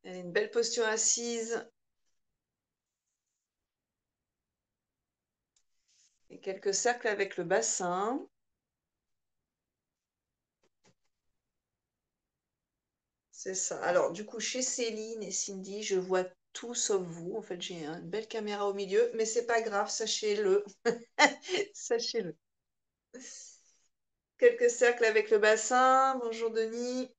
Allez, une belle posture assise. Et quelques cercles avec le bassin. C'est ça. Alors, du coup, chez Céline et Cindy, je vois tout sauf vous. En fait, j'ai une belle caméra au milieu, mais c'est pas grave, sachez-le. Sachez-le. Quelques cercles avec le bassin. Bonjour Denis.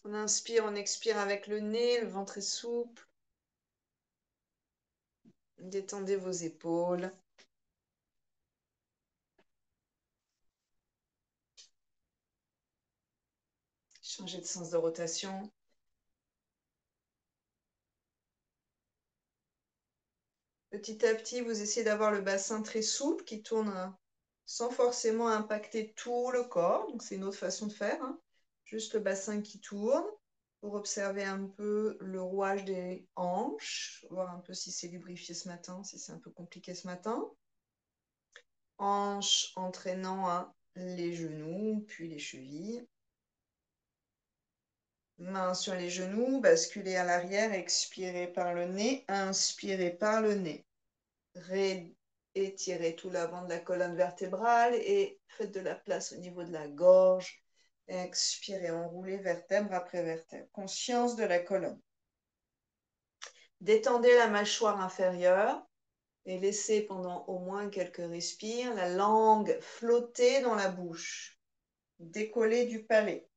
On inspire, on expire avec le nez, le ventre est souple. Détendez vos épaules. Changez de sens de rotation. Petit à petit, vous essayez d'avoir le bassin très souple qui tourne sans forcément impacter tout le corps. Donc, c'est une autre façon de faire, hein. Juste le bassin qui tourne pour observer un peu le rouage des hanches, voir un peu si c'est lubrifié ce matin, si c'est un peu compliqué ce matin. Hanches entraînant les genoux, puis les chevilles. Mains sur les genoux, basculez à l'arrière, expirez par le nez, inspirez par le nez. Étirez tout l'avant de la colonne vertébrale et faites de la place au niveau de la gorge. Expirez, enroulez vertèbre après vertèbre. Conscience de la colonne. Détendez la mâchoire inférieure et laissez pendant au moins quelques respires la langue flotter dans la bouche. Décollez du palais.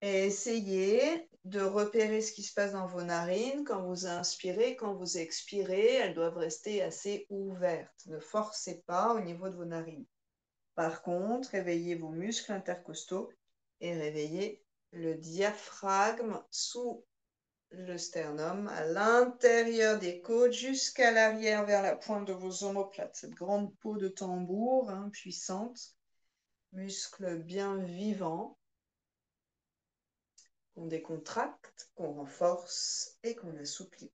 Et essayez de repérer ce qui se passe dans vos narines quand vous inspirez, quand vous expirez. Elles doivent rester assez ouvertes. Ne forcez pas au niveau de vos narines. Par contre, réveillez vos muscles intercostaux et réveillez le diaphragme sous le sternum, à l'intérieur des côtes, jusqu'à l'arrière vers la pointe de vos omoplates. Cette grande peau de tambour, puissante, muscle bien vivant, qu'on décontracte, qu'on renforce et qu'on assouplit.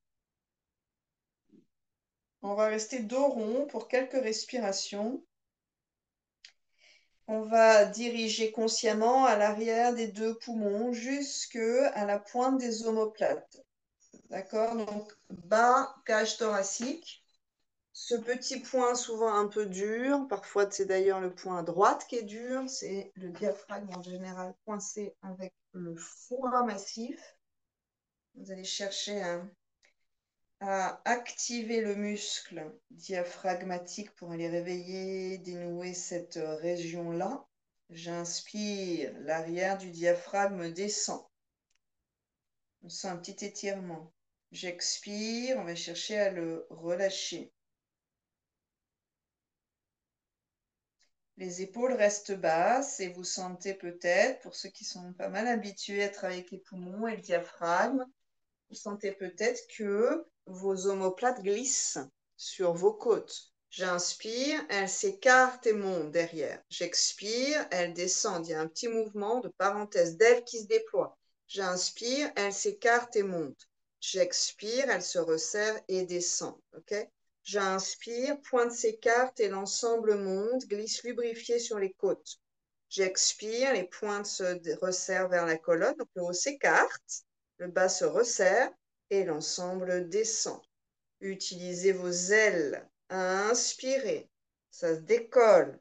On va rester dos rond pour quelques respirations. On va diriger consciemment à l'arrière des deux poumons jusque à la pointe des omoplates. D'accord? Donc, bas, cage thoracique. Ce petit point souvent un peu dur, parfois c'est d'ailleurs le point à droite qui est dur, c'est le diaphragme en général coincé avec le foie massif. Vous allez chercher à activer le muscle diaphragmatique pour aller réveiller, dénouer cette région-là. J'inspire, l'arrière du diaphragme descend. On sent un petit étirement. J'expire, on va chercher à le relâcher. Les épaules restent basses et vous sentez peut-être, pour ceux qui sont pas mal habitués à travailler avec les poumons et le diaphragme, vous sentez peut-être que vos omoplates glissent sur vos côtes. J'inspire, elles s'écartent et montent derrière. J'expire, elles descendent. Il y a un petit mouvement de parenthèse d'ailes qui se déploie. J'inspire, elles s'écartent et montent. J'expire, elles se resserrent et descendent. Okay? J'inspire, pointe s'écarte et l'ensemble monte, glisse lubrifié sur les côtes. J'expire, les pointes se resserrent vers la colonne, donc le haut s'écarte, le bas se resserre et l'ensemble descend. Utilisez vos ailes. Inspirez, ça se décolle,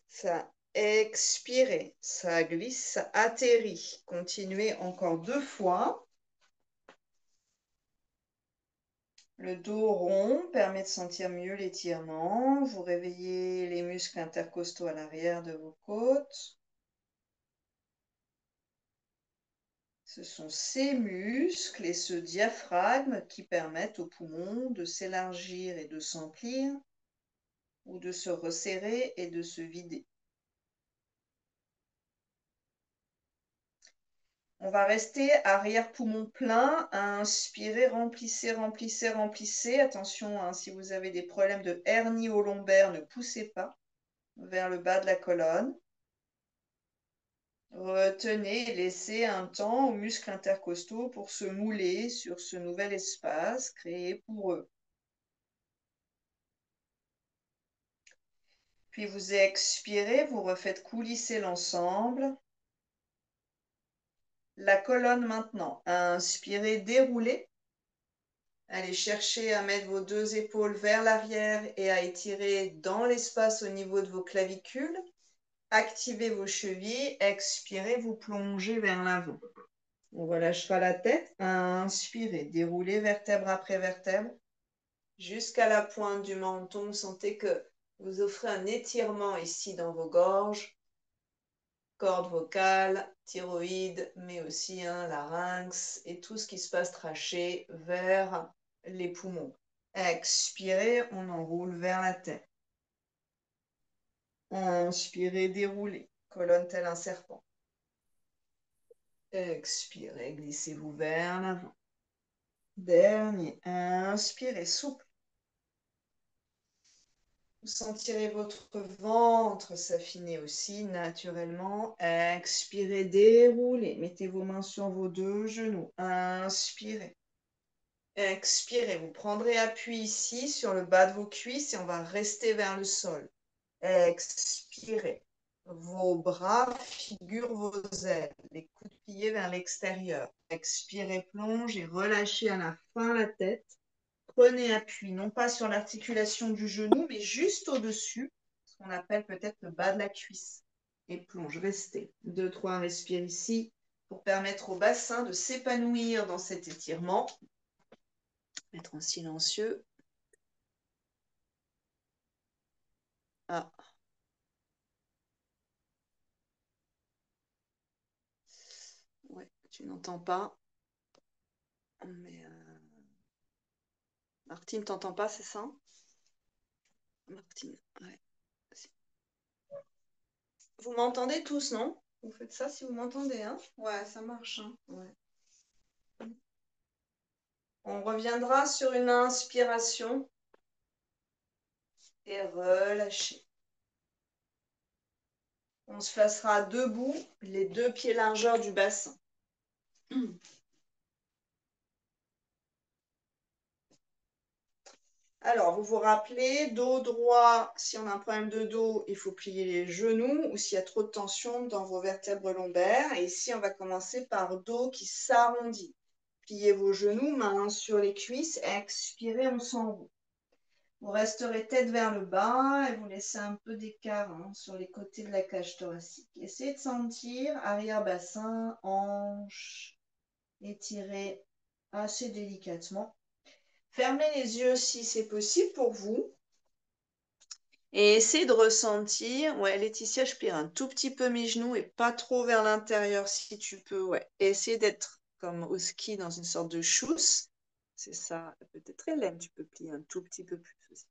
ça expirez, ça glisse, ça atterrit. Continuez encore 2 fois. Le dos rond permet de sentir mieux l'étirement. Vous réveillez les muscles intercostaux à l'arrière de vos côtes. Ce sont ces muscles et ce diaphragme qui permettent aux poumons de s'élargir et de s'emplir, ou de se resserrer et de se vider. On va rester arrière-poumon plein. Inspirez, remplissez, remplissez, remplissez. Attention, si vous avez des problèmes de hernie au lombaire, ne poussez pas vers le bas de la colonne. Retenez et laissez un temps aux muscles intercostaux pour se mouler sur ce nouvel espace créé pour eux. Puis vous expirez, vous refaites coulisser l'ensemble. La colonne maintenant. Inspirez, déroulez. Allez chercher à mettre vos deux épaules vers l'arrière et à étirer dans l'espace au niveau de vos clavicules. Activez vos chevilles. Expirez, vous plongez vers l'avant. On relâchera la tête. Inspirez, déroulez vertèbre après vertèbre jusqu'à la pointe du menton. Sentez que vous offrez un étirement ici dans vos gorges, cordes vocales, thyroïde, mais aussi larynx et tout ce qui se passe traché vers les poumons. Expirez, on enroule vers la tête. Inspirez, déroulez, colonne tel un serpent. Expirez, glissez-vous vers l'avant. Dernier, inspirez, souple. Vous sentirez votre ventre s'affiner aussi naturellement. Expirez, déroulez. Mettez vos mains sur vos deux genoux. Inspirez. Expirez, vous prendrez appui ici sur le bas de vos cuisses et on va rester vers le sol. Expirez. Vos bras figurent vos ailes, les coudes pliés vers l'extérieur. Expirez, plonge et relâchez à la fin la tête. Prenez appui, non pas sur l'articulation du genou, mais juste au-dessus, ce qu'on appelle peut-être le bas de la cuisse. Et plonge, restez. 2, 3, respire ici pour permettre au bassin de s'épanouir dans cet étirement. Mettre en silencieux. Ah. Ouais, tu n'entends pas. Mais Martine, t'entends pas, c'est ça? Martine, ouais. Vous m'entendez tous, non? Vous faites ça si vous m'entendez, hein? Ouais, ça marche, hein? Ouais. On reviendra sur une inspiration et relâcher. On se placera debout, les deux pieds largeur du bassin. Alors, vous vous rappelez, dos droit, si on a un problème de dos, il faut plier les genoux ou s'il y a trop de tension dans vos vertèbres lombaires. Et ici, on va commencer par dos qui s'arrondit. Pliez vos genoux, mains sur les cuisses, expirez, on s'enroule. Vous resterez tête vers le bas et vous laissez un peu d'écart sur les côtés de la cage thoracique. Essayez de sentir arrière-bassin, hanche, étirez assez délicatement. Fermez les yeux si c'est possible pour vous. Et essayez de ressentir. Ouais, Laetitia, je plie un tout petit peu mes genoux et pas trop vers l'intérieur si tu peux. Ouais. Et essayez d'être comme au ski dans une sorte de chousse. C'est ça. Peut-être Hélène, tu peux plier un tout petit peu plus aussi.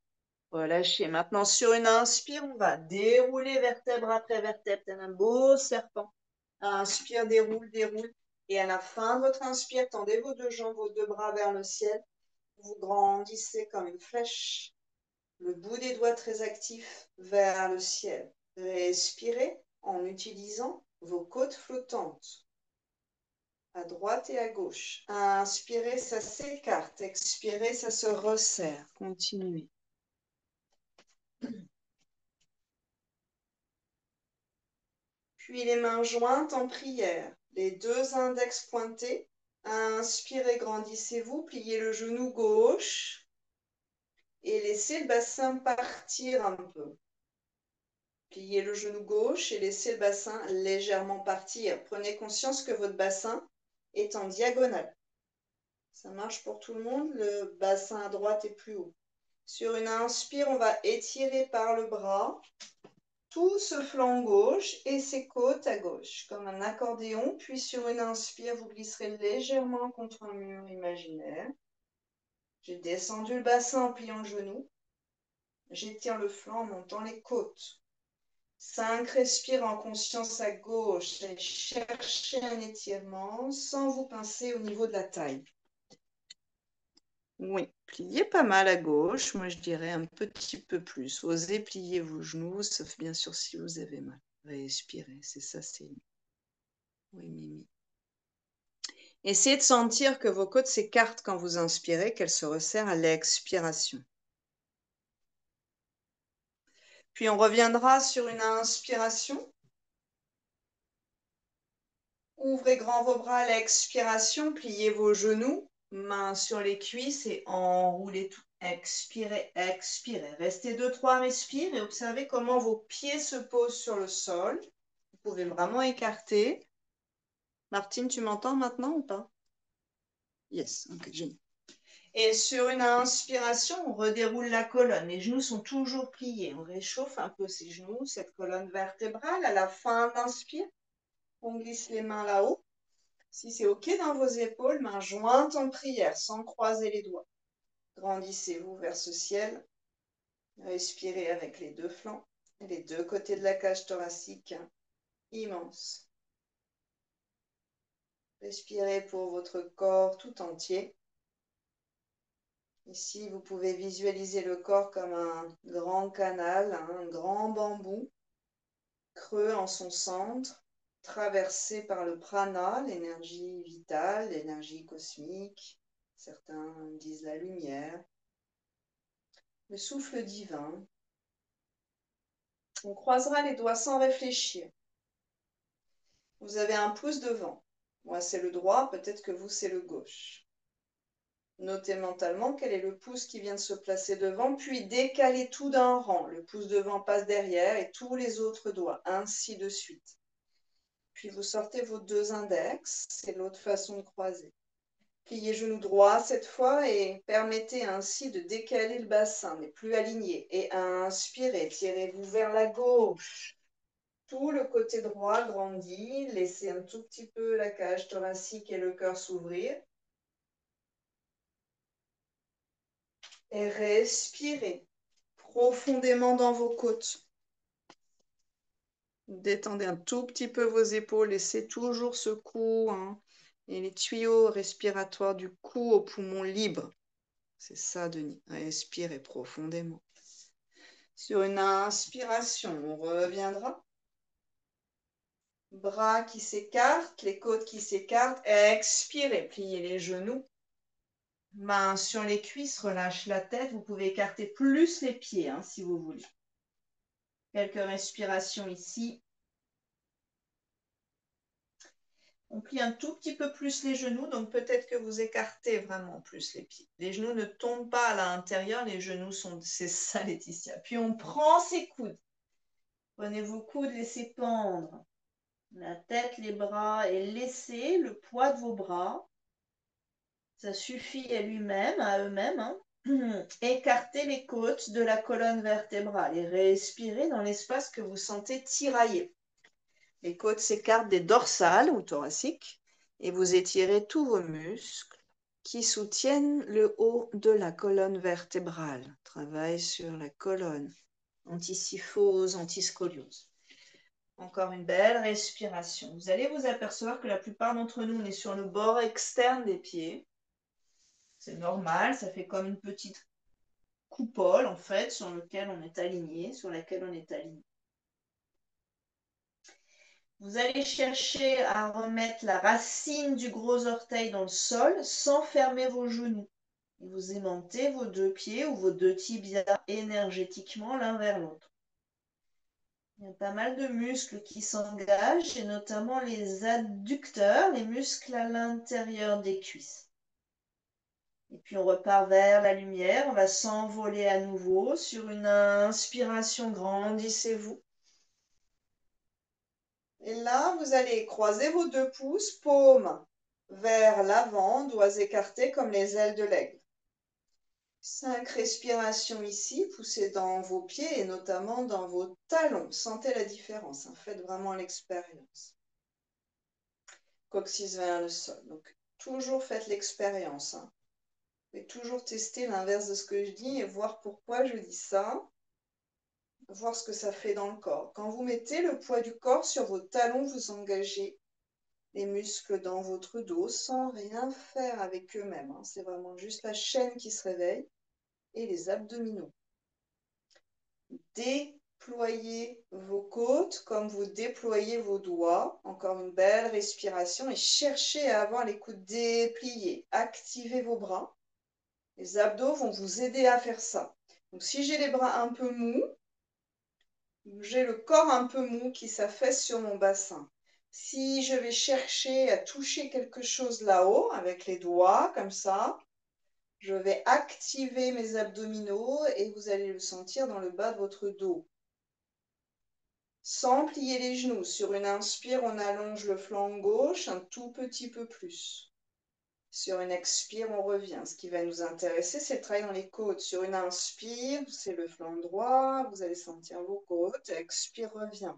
Relâchez. Maintenant, sur une inspire, on va dérouler vertèbre après vertèbre, tel un beau serpent. Inspire, déroule, déroule. Et à la fin de votre inspire, tendez vos deux jambes, vos deux bras vers le ciel. Vous grandissez comme une flèche. Le bout des doigts très actif vers le ciel. Respirez en utilisant vos côtes flottantes. À droite et à gauche. Inspirez, ça s'écarte. Expirez, ça se resserre. Continuez. Puis les mains jointes en prière, les deux index pointés. Inspirez, grandissez-vous, pliez le genou gauche et laissez le bassin partir un peu. Pliez le genou gauche et laissez le bassin légèrement partir. Prenez conscience que votre bassin est en diagonale. Ça marche pour tout le monde, le bassin à droite est plus haut. Sur une inspire, on va étirer par le bras tout ce flanc gauche et ses côtes à gauche, comme un accordéon. Puis sur une inspire, vous glisserez légèrement contre un mur imaginaire. J'ai descendu le bassin en pliant le genou. J'étire le flanc en montant les côtes. 5, respire en conscience à gauche. Allez chercher un étirement sans vous pincer au niveau de la taille. Oui, pliez pas mal à gauche. Moi, je dirais un petit peu plus. Osez plier vos genoux, sauf bien sûr si vous avez mal. Respirez, c'est ça, c'est... Oui, Mimi. Essayez de sentir que vos côtes s'écartent quand vous inspirez, qu'elles se resserrent à l'expiration. Puis on reviendra sur une inspiration Ouvrez grand vos bras à l'expiration, pliez vos genoux, mains sur les cuisses et enroulez tout. Expirez, expirez. Restez 2-3 respires et observez comment vos pieds se posent sur le sol. Vous pouvez vraiment écarter. Martine, tu m'entends maintenant ou pas? Yes, ok, génial. Et sur une inspiration, on redéroule la colonne. Les genoux sont toujours pliés. On réchauffe un peu ces genoux, cette colonne vertébrale. À la fin d'inspire, on glisse les mains là-haut. Si c'est OK dans vos épaules, mains jointes en prière, sans croiser les doigts. Grandissez-vous vers ce ciel. Respirez avec les deux flancs, les deux côtés de la cage thoracique. Immense. Respirez pour votre corps tout entier. Ici, vous pouvez visualiser le corps comme un grand canal, un grand bambou, creux en son centre, traversé par le prana, l'énergie vitale, l'énergie cosmique. Certains disent la lumière. Le souffle divin. On croisera les doigts sans réfléchir. Vous avez un pouce devant. Moi, c'est le droit, peut-être que vous, c'est le gauche. Notez mentalement quel est le pouce qui vient de se placer devant, puis décalez tout d'un rang. Le pouce devant passe derrière et tous les autres doigts, ainsi de suite. Puis vous sortez vos deux index, c'est l'autre façon de croiser. Pliez genou droit cette fois et permettez ainsi de décaler le bassin, mais plus aligné. Et inspirez, tirez-vous vers la gauche. Tout le côté droit grandit, laissez un tout petit peu la cage thoracique et le cœur s'ouvrir. Et respirez profondément dans vos côtes. Détendez un tout petit peu vos épaules, laissez toujours ce cou et les tuyaux respiratoires du cou aux poumons libres. C'est ça, Denis. Respirez profondément. Sur une inspiration, on reviendra. Bras qui s'écartent, les côtes qui s'écartent. Expirez, pliez les genoux. Mains sur les cuisses, relâche la tête. Vous pouvez écarter plus les pieds si vous voulez. Quelques respirations ici. On plie un tout petit peu plus les genoux, donc peut-être que vous écartez vraiment plus les pieds. Les genoux ne tombent pas à l'intérieur, les genoux sont... C'est ça, Laetitia. Puis on prend ses coudes. Prenez vos coudes, laissez pendre la tête, les bras et laissez le poids de vos bras. Ça suffit à lui-même, à eux-mêmes. Écartez les côtes de la colonne vertébrale et respirez dans l'espace que vous sentez tiraillé. Les côtes s'écartent des dorsales ou thoraciques et vous étirez tous vos muscles qui soutiennent le haut de la colonne vertébrale. Travail sur la colonne, antisyphose, antiscoliose. Encore une belle respiration. Vous allez vous apercevoir que la plupart d'entre nous, on est sur le bord externe des pieds. C'est normal, ça fait comme une petite coupole en fait sur laquelle on est aligné, Vous allez chercher à remettre la racine du gros orteil dans le sol sans fermer vos genoux. Et vous aimantez vos deux pieds ou vos deux tibias énergétiquement l'un vers l'autre. Il y a pas mal de muscles qui s'engagent, et notamment les adducteurs, les muscles à l'intérieur des cuisses. Et puis on repart vers la lumière, on va s'envoler à nouveau. Sur une inspiration, grandissez-vous. Et là, vous allez croiser vos deux pouces, paumes vers l'avant, doigts écartés comme les ailes de l'aigle. 5 respirations ici, poussez dans vos pieds et notamment dans vos talons. Sentez la différence, faites vraiment l'expérience. Coccyx vers le sol. Donc, toujours faites l'expérience. Et toujours tester l'inverse de ce que je dis et voir pourquoi je dis ça. Voir ce que ça fait dans le corps. Quand vous mettez le poids du corps sur vos talons, vous engagez les muscles dans votre dos sans rien faire avec eux-mêmes. C'est vraiment juste la chaîne qui se réveille et les abdominaux. Déployez vos côtes comme vous déployez vos doigts. Encore une belle respiration et cherchez à avoir les coudes dépliés. Activez vos bras. Les abdos vont vous aider à faire ça. Donc si j'ai les bras un peu mous, j'ai le corps un peu mou qui s'affaisse sur mon bassin. Si je vais chercher à toucher quelque chose là-haut avec les doigts, comme ça, je vais activer mes abdominaux et vous allez le sentir dans le bas de votre dos. Sans plier les genoux. Sur une inspire, on allonge le flanc gauche un tout petit peu plus. Sur une expire, on revient. Ce qui va nous intéresser, c'est le travail dans les côtes. Sur une inspire, c'est le flanc droit, vous allez sentir vos côtes. Expire, revient.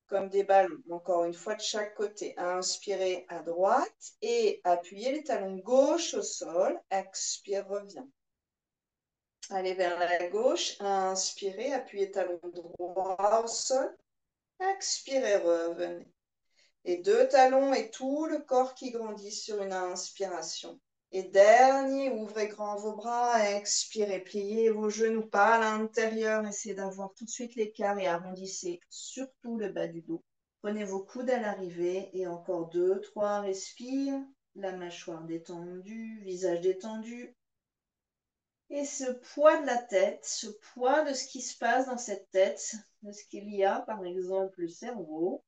Comme des ballons, encore une fois de chaque côté. Inspirez à droite et appuyez les talons gauche au sol. Expire, revient. Allez vers la gauche. Inspirez, appuyez talon droit au sol. Expirez, revenez. Et deux talons et tout le corps qui grandit sur une inspiration. Et dernier, ouvrez grand vos bras, expirez, pliez vos genoux pas à l'intérieur, essayez d'avoir tout de suite l'écart et arrondissez surtout le bas du dos. Prenez vos coudes à l'arrivée et encore 2, 3, respire, la mâchoire détendue, visage détendu. Et ce poids de la tête, ce poids de ce qui se passe dans cette tête, de ce qu'il y a, par exemple le cerveau,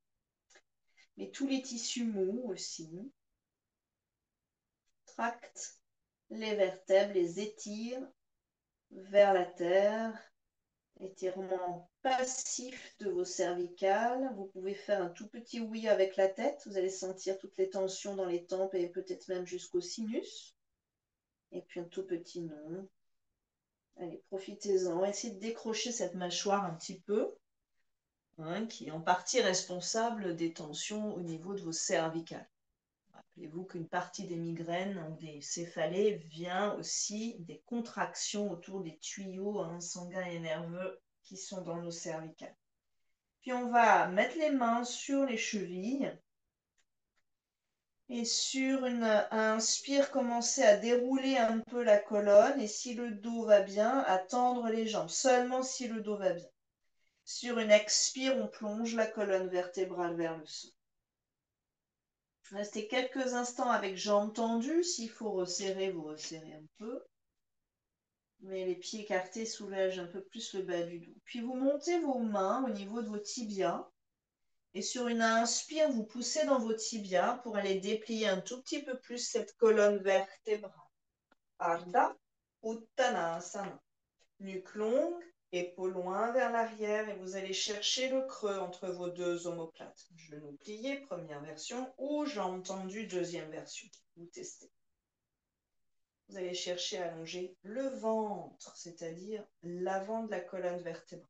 mais tous les tissus mous aussi, tracte les vertèbres, les étire vers la terre, étirement passif de vos cervicales. Vous pouvez faire un tout petit oui avec la tête, vous allez sentir toutes les tensions dans les tempes et peut-être même jusqu'au sinus. Et puis un tout petit non. Allez, profitez-en, essayez de décrocher cette mâchoire un petit peu, hein, qui est en partie responsable des tensions au niveau de vos cervicales. Rappelez-vous qu'une partie des migraines ou des céphalées vient aussi des contractions autour des tuyaux, hein, sanguins et nerveux qui sont dans nos cervicales. Puis on va mettre les mains sur les chevilles et sur une inspire, commencer à dérouler un peu la colonne et si le dos va bien, à tendre les jambes, seulement si le dos va bien. Sur une expire, on plonge la colonne vertébrale vers le sol. Restez quelques instants avec jambes tendues. S'il faut resserrer, vous resserrez un peu. Mais les pieds écartés soulagent un peu plus le bas du dos. Puis vous montez vos mains au niveau de vos tibias. Et sur une inspire, vous poussez dans vos tibias pour aller déplier un tout petit peu plus cette colonne vertébrale. Ardha Uttanasana. Nuque longue, épaules loin vers l'arrière et vous allez chercher le creux entre vos deux omoplates. Genoux pliés, première version, ou jambes tendues, deuxième version. Vous testez. Vous allez chercher à allonger le ventre, c'est-à-dire l'avant de la colonne vertébrale.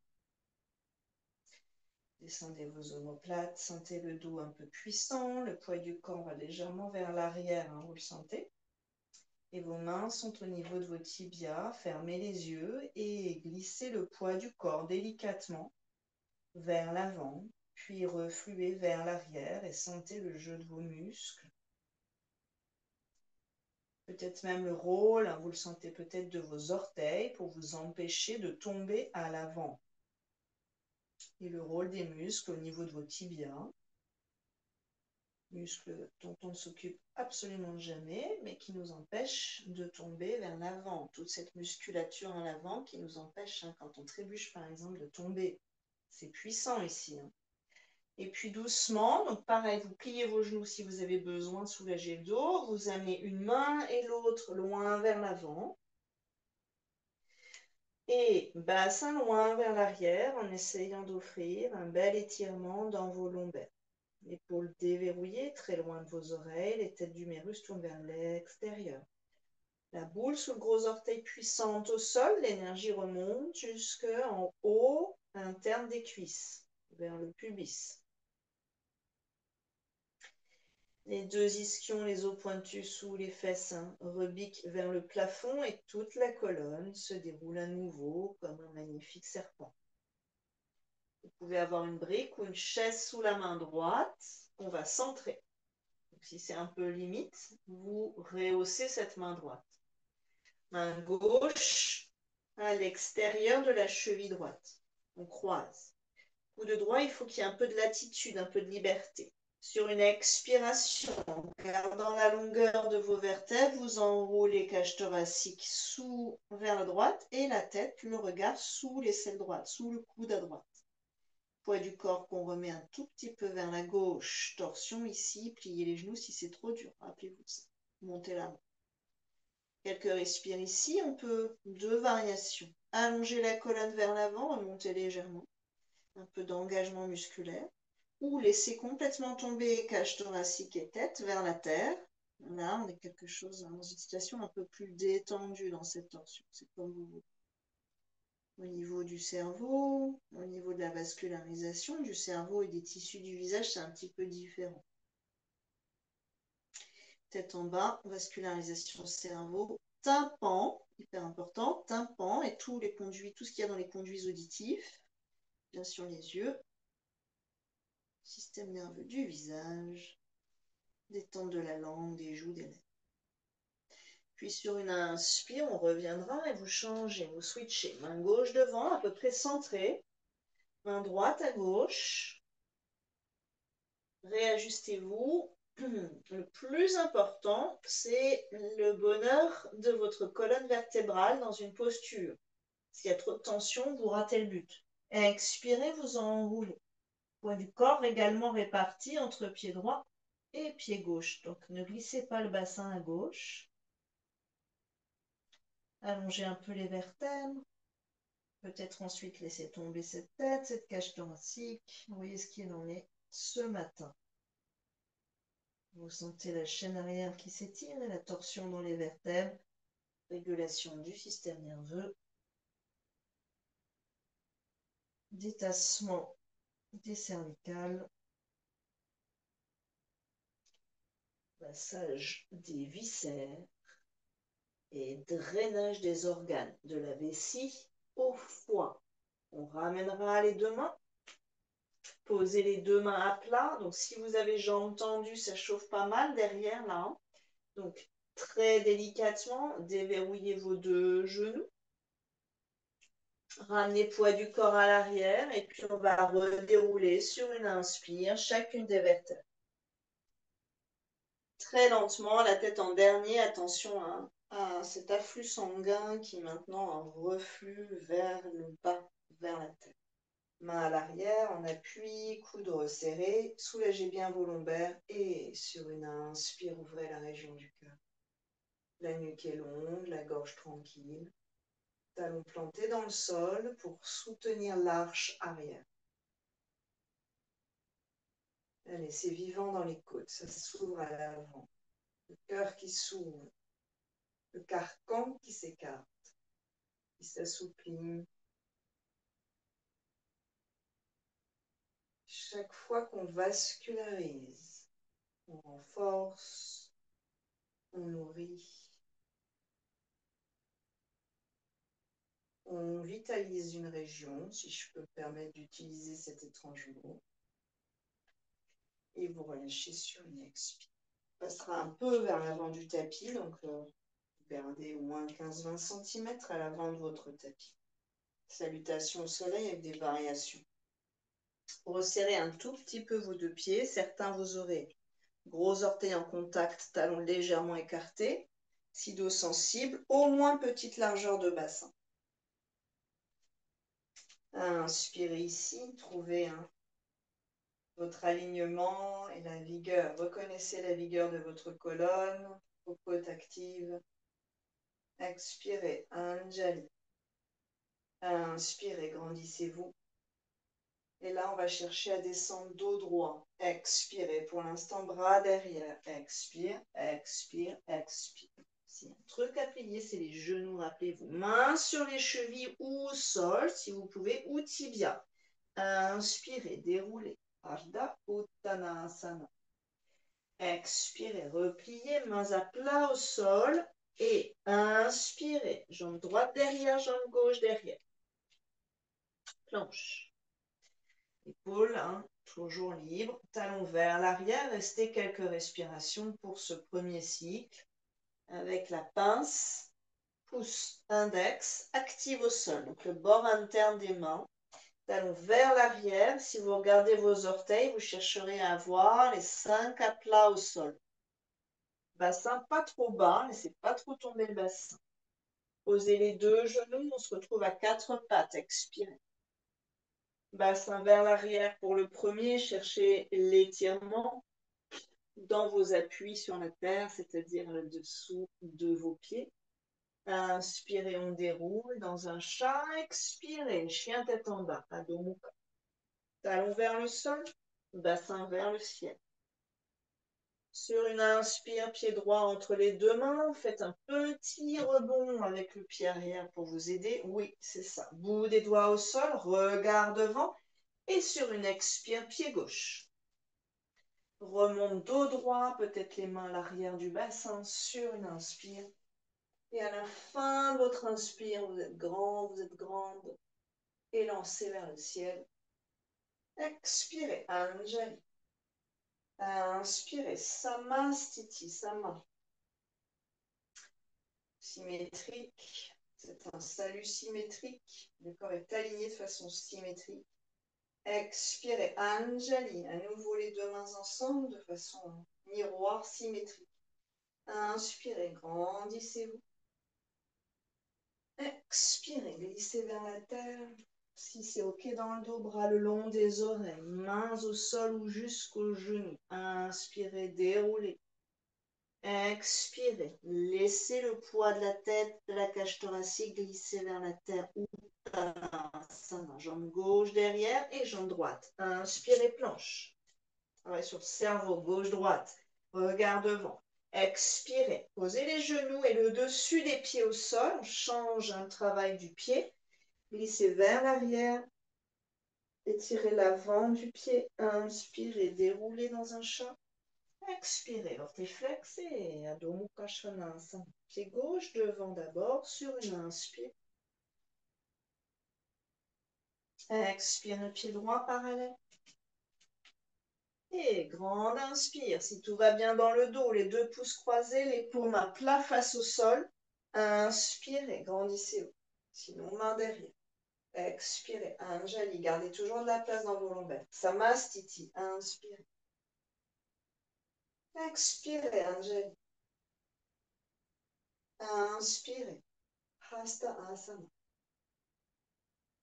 Descendez vos omoplates, sentez le dos un peu puissant, le poids du corps va légèrement vers l'arrière, hein, vous le sentez. Et vos mains sont au niveau de vos tibias, fermez les yeux et glissez le poids du corps délicatement vers l'avant, puis refluez vers l'arrière et sentez le jeu de vos muscles. Peut-être même le rôle, hein, vous le sentez peut-être de vos orteils pour vous empêcher de tomber à l'avant. Et le rôle des muscles au niveau de vos tibias, muscles dont on ne s'occupe absolument jamais, mais qui nous empêchent de tomber vers l'avant. Toute cette musculature en avant qui nous empêche, hein, quand on trébuche par exemple, de tomber. C'est puissant ici. Hein. Et puis doucement, donc pareil, vous pliez vos genoux si vous avez besoin de soulager le dos. Vous amenez une main et l'autre loin vers l'avant. Et bassin loin vers l'arrière en essayant d'offrir un bel étirement dans vos lombaires. Épaules déverrouillées, très loin de vos oreilles, les têtes d'humérus tournent vers l'extérieur. La boule sous le gros orteil puissante au sol, l'énergie remonte jusqu'en haut, interne des cuisses, vers le pubis. Les deux ischions, les os pointus sous les fesses, hein, rebiquent vers le plafond et toute la colonne se déroule à nouveau comme un magnifique serpent. Vous pouvez avoir une brique ou une chaise sous la main droite. On va centrer. Donc, si c'est un peu limite, vous rehaussez cette main droite. Main gauche à l'extérieur de la cheville droite. On croise. Coup de droit, il faut qu'il y ait un peu de latitude, un peu de liberté. Sur une expiration, en gardant la longueur de vos vertèbres, vous enroulez cage thoracique vers la droite et la tête, le regard sous l'aisselle droite, sous le coude à droite. Poids du corps qu'on remet un tout petit peu vers la gauche. Torsion ici, pliez les genoux si c'est trop dur. Rappelez-vous ça. Montez la main. Quelques respires ici. On peut deux variations. Allonger la colonne vers l'avant, remonter légèrement. Un peu d'engagement musculaire. Ou laisser complètement tomber cage thoracique et tête vers la terre. Là, on est quelque chose dans une situation un peu plus détendue dans cette torsion. C'est comme vous voulez. Au niveau du cerveau, au niveau de la vascularisation du cerveau et des tissus du visage, c'est un petit peu différent. Tête en bas, vascularisation cerveau, tympan, hyper important, tympan et tous les conduits, tout ce qu'il y a dans les conduits auditifs, bien sûr les yeux, système nerveux du visage, détente de la langue, des joues, des lèvres. Puis sur une inspire, on reviendra et vous changez, vous switchez. Main gauche devant, à peu près centrée. Main droite à gauche. Réajustez-vous. Le plus important, c'est le bonheur de votre colonne vertébrale dans une posture. S'il y a trop de tension, vous ratez le but. Expirez, vous enroulez. Poids du corps également réparti entre pied droit et pied gauche. Donc ne glissez pas le bassin à gauche. Allongez un peu les vertèbres. Peut-être ensuite laisser tomber cette tête, cette cage thoracique. Vous voyez ce qu'il en est ce matin. Vous sentez la chaîne arrière qui s'étire et la torsion dans les vertèbres. Régulation du système nerveux. Détassement des cervicales. Massage des viscères. Et drainage des organes, de la vessie au foie. On ramènera les deux mains. Posez les deux mains à plat. Donc, si vous avez jambes tendues, ça chauffe pas mal derrière là. Hein. Donc, très délicatement, déverrouillez vos deux genoux. Ramenez poids du corps à l'arrière et puis on va redérouler sur une inspire chacune des vertèbres. Très lentement, la tête en dernier. Attention à cet afflux sanguin qui est maintenant en reflux vers le bas, vers la tête. Main à l'arrière, en appui, coude resserré, soulagez bien vos lombaires et sur une inspire, ouvrez la région du cœur. La nuque est longue, la gorge tranquille. Talons plantés dans le sol pour soutenir l'arche arrière. Allez, c'est vivant dans les côtes, ça s'ouvre à l'avant. Le cœur qui s'ouvre, le carcan qui s'écarte, qui s'assouplit. Chaque fois qu'on vascularise, on renforce, on nourrit, on vitalise une région, si je peux me permettre d'utiliser cet étrange mot, et vous relâchez sur une expire. On passera un peu vers l'avant du tapis, donc gardez au moins 15-20 cm à l'avant de votre tapis. Salutations au soleil avec des variations. Resserrez un tout petit peu vos deux pieds. Certains, vous aurez gros orteils en contact, talons légèrement écartés, sidos sensibles, au moins petite largeur de bassin. Inspirez ici, trouvez votre alignement et la vigueur. Reconnaissez la vigueur de votre colonne, vos côtes actives. Expirez, Anjali. Inspirez, grandissez-vous. Et là, on va chercher à descendre dos droit. Expirez. Pour l'instant, bras derrière. Expire, expire, expire. S'il y a un truc à plier, c'est les genoux, rappelez-vous. Mains sur les chevilles ou au sol, si vous pouvez, ou tibia. Inspirez, déroulez. Ardha Uttanasana. Expirez, repliez, mains à plat au sol. Et inspirez. Jambe droite derrière, jambe gauche derrière. Planche. Épaules, toujours libre. Talons vers l'arrière. Restez quelques respirations pour ce premier cycle. Avec la pince, pouce, index, active au sol. Donc le bord interne des mains. Talons vers l'arrière. Si vous regardez vos orteils, vous chercherez à avoir les 5 à plat au sol. Bassin pas trop bas, laissez pas trop tomber le bassin. Posez les deux genoux, on se retrouve à 4 pattes. Expirez. Bassin vers l'arrière pour le premier. Cherchez l'étirement dans vos appuis sur la terre, c'est-à-dire le dessous de vos pieds. Inspirez, on déroule dans un chat. Expirez, chien tête en bas, Adho Mukha. Talon vers le sol, bassin vers le ciel. Sur une inspire, pied droit entre les deux mains, faites un petit rebond avec le pied arrière pour vous aider. Oui, c'est ça. Bout des doigts au sol, regard devant. Et sur une expire, pied gauche. Remonte dos droit, peut-être les mains à l'arrière du bassin sur une inspire. Et à la fin de votre inspire, vous êtes grand, vous êtes grande. Et lancez vers le ciel. Expirez, Anjali. Inspirez, Samastiti, Sama. Symétrique. C'est un salut symétrique. Le corps est aligné de façon symétrique. Expirez, Anjali. À nouveau les deux mains ensemble de façon miroir symétrique. Inspirez, grandissez-vous. Expirez, glissez vers la terre. Si c'est OK dans le dos, bras le long des oreilles, mains au sol ou jusqu'aux genoux. Inspirez, déroulez. Expirez, laissez le poids de la tête, de la cage thoracique glisser vers la terre. Uttanasana, jambe gauche derrière et jambe droite. Inspirez, planche. Travaille sur le cerveau, gauche-droite. Regard devant. Expirez. Posez les genoux et le dessus des pieds au sol. On change un travail du pied. Glissez vers l'arrière. Étirez l'avant du pied. Inspirez, déroulez dans un chat. Expirez, orteils flexés. Adho Mukha Svanasana. Pied gauche devant d'abord sur une inspire. Expire, pied droit parallèle. Et grande inspire. Si tout va bien dans le dos, les deux pouces croisés, les paumes à plat face au sol. Inspirez, grandissez-vous. Sinon, main derrière. Expirez, Anjali. Gardez toujours de la place dans vos lombaires. Samastiti. Inspirez. Expirez, Anjali. Inspirez. Hasta Asana.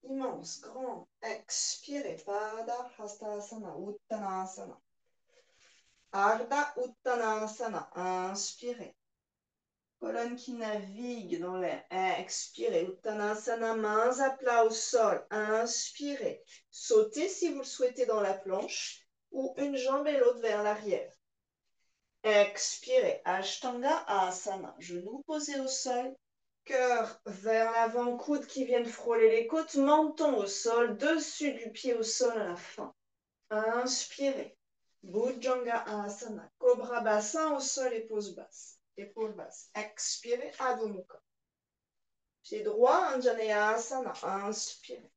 Immense, grand. Expirez. Pada Hasta Asana. Uttanasana. Ardha Uttanasana. Inspirez. Colonne qui navigue dans l'air. Expirez. Uttanasana, mains à plat au sol. Inspirez. Sautez si vous le souhaitez dans la planche ou une jambe et l'autre vers l'arrière. Expirez. Ashtanga Asana. Genoux posés au sol. Cœur vers l'avant, coude qui viennent frôler les côtes. Menton au sol. Dessus du pied au sol à la fin. Inspirez. Bhujanga Asana. Cobra bassin au sol, épaules basses. Épaules basses. Expirez, Adho Mukha. Pied droit, Anjaneyasana. Inspirez.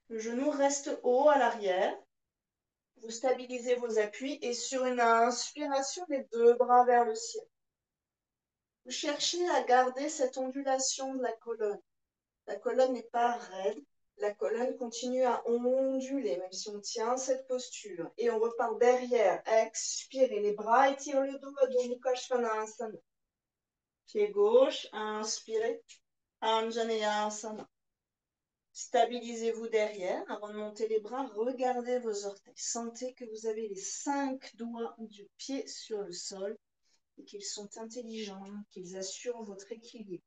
Le genou reste haut à l'arrière. Vous stabilisez vos appuis et sur une inspiration, les deux bras vers le ciel. Vous cherchez à garder cette ondulation de la colonne. La colonne n'est pas raide. La colonne continue à onduler, même si on tient cette posture. Et on repart derrière. Expirez les bras, étirez le dos, Adho Mukha Svanasana. Pied gauche, inspirez. Anjaneyasana. Stabilisez-vous derrière. Avant de monter les bras, regardez vos orteils. Sentez que vous avez les 5 doigts du pied sur le sol et qu'ils sont intelligents, qu'ils assurent votre équilibre.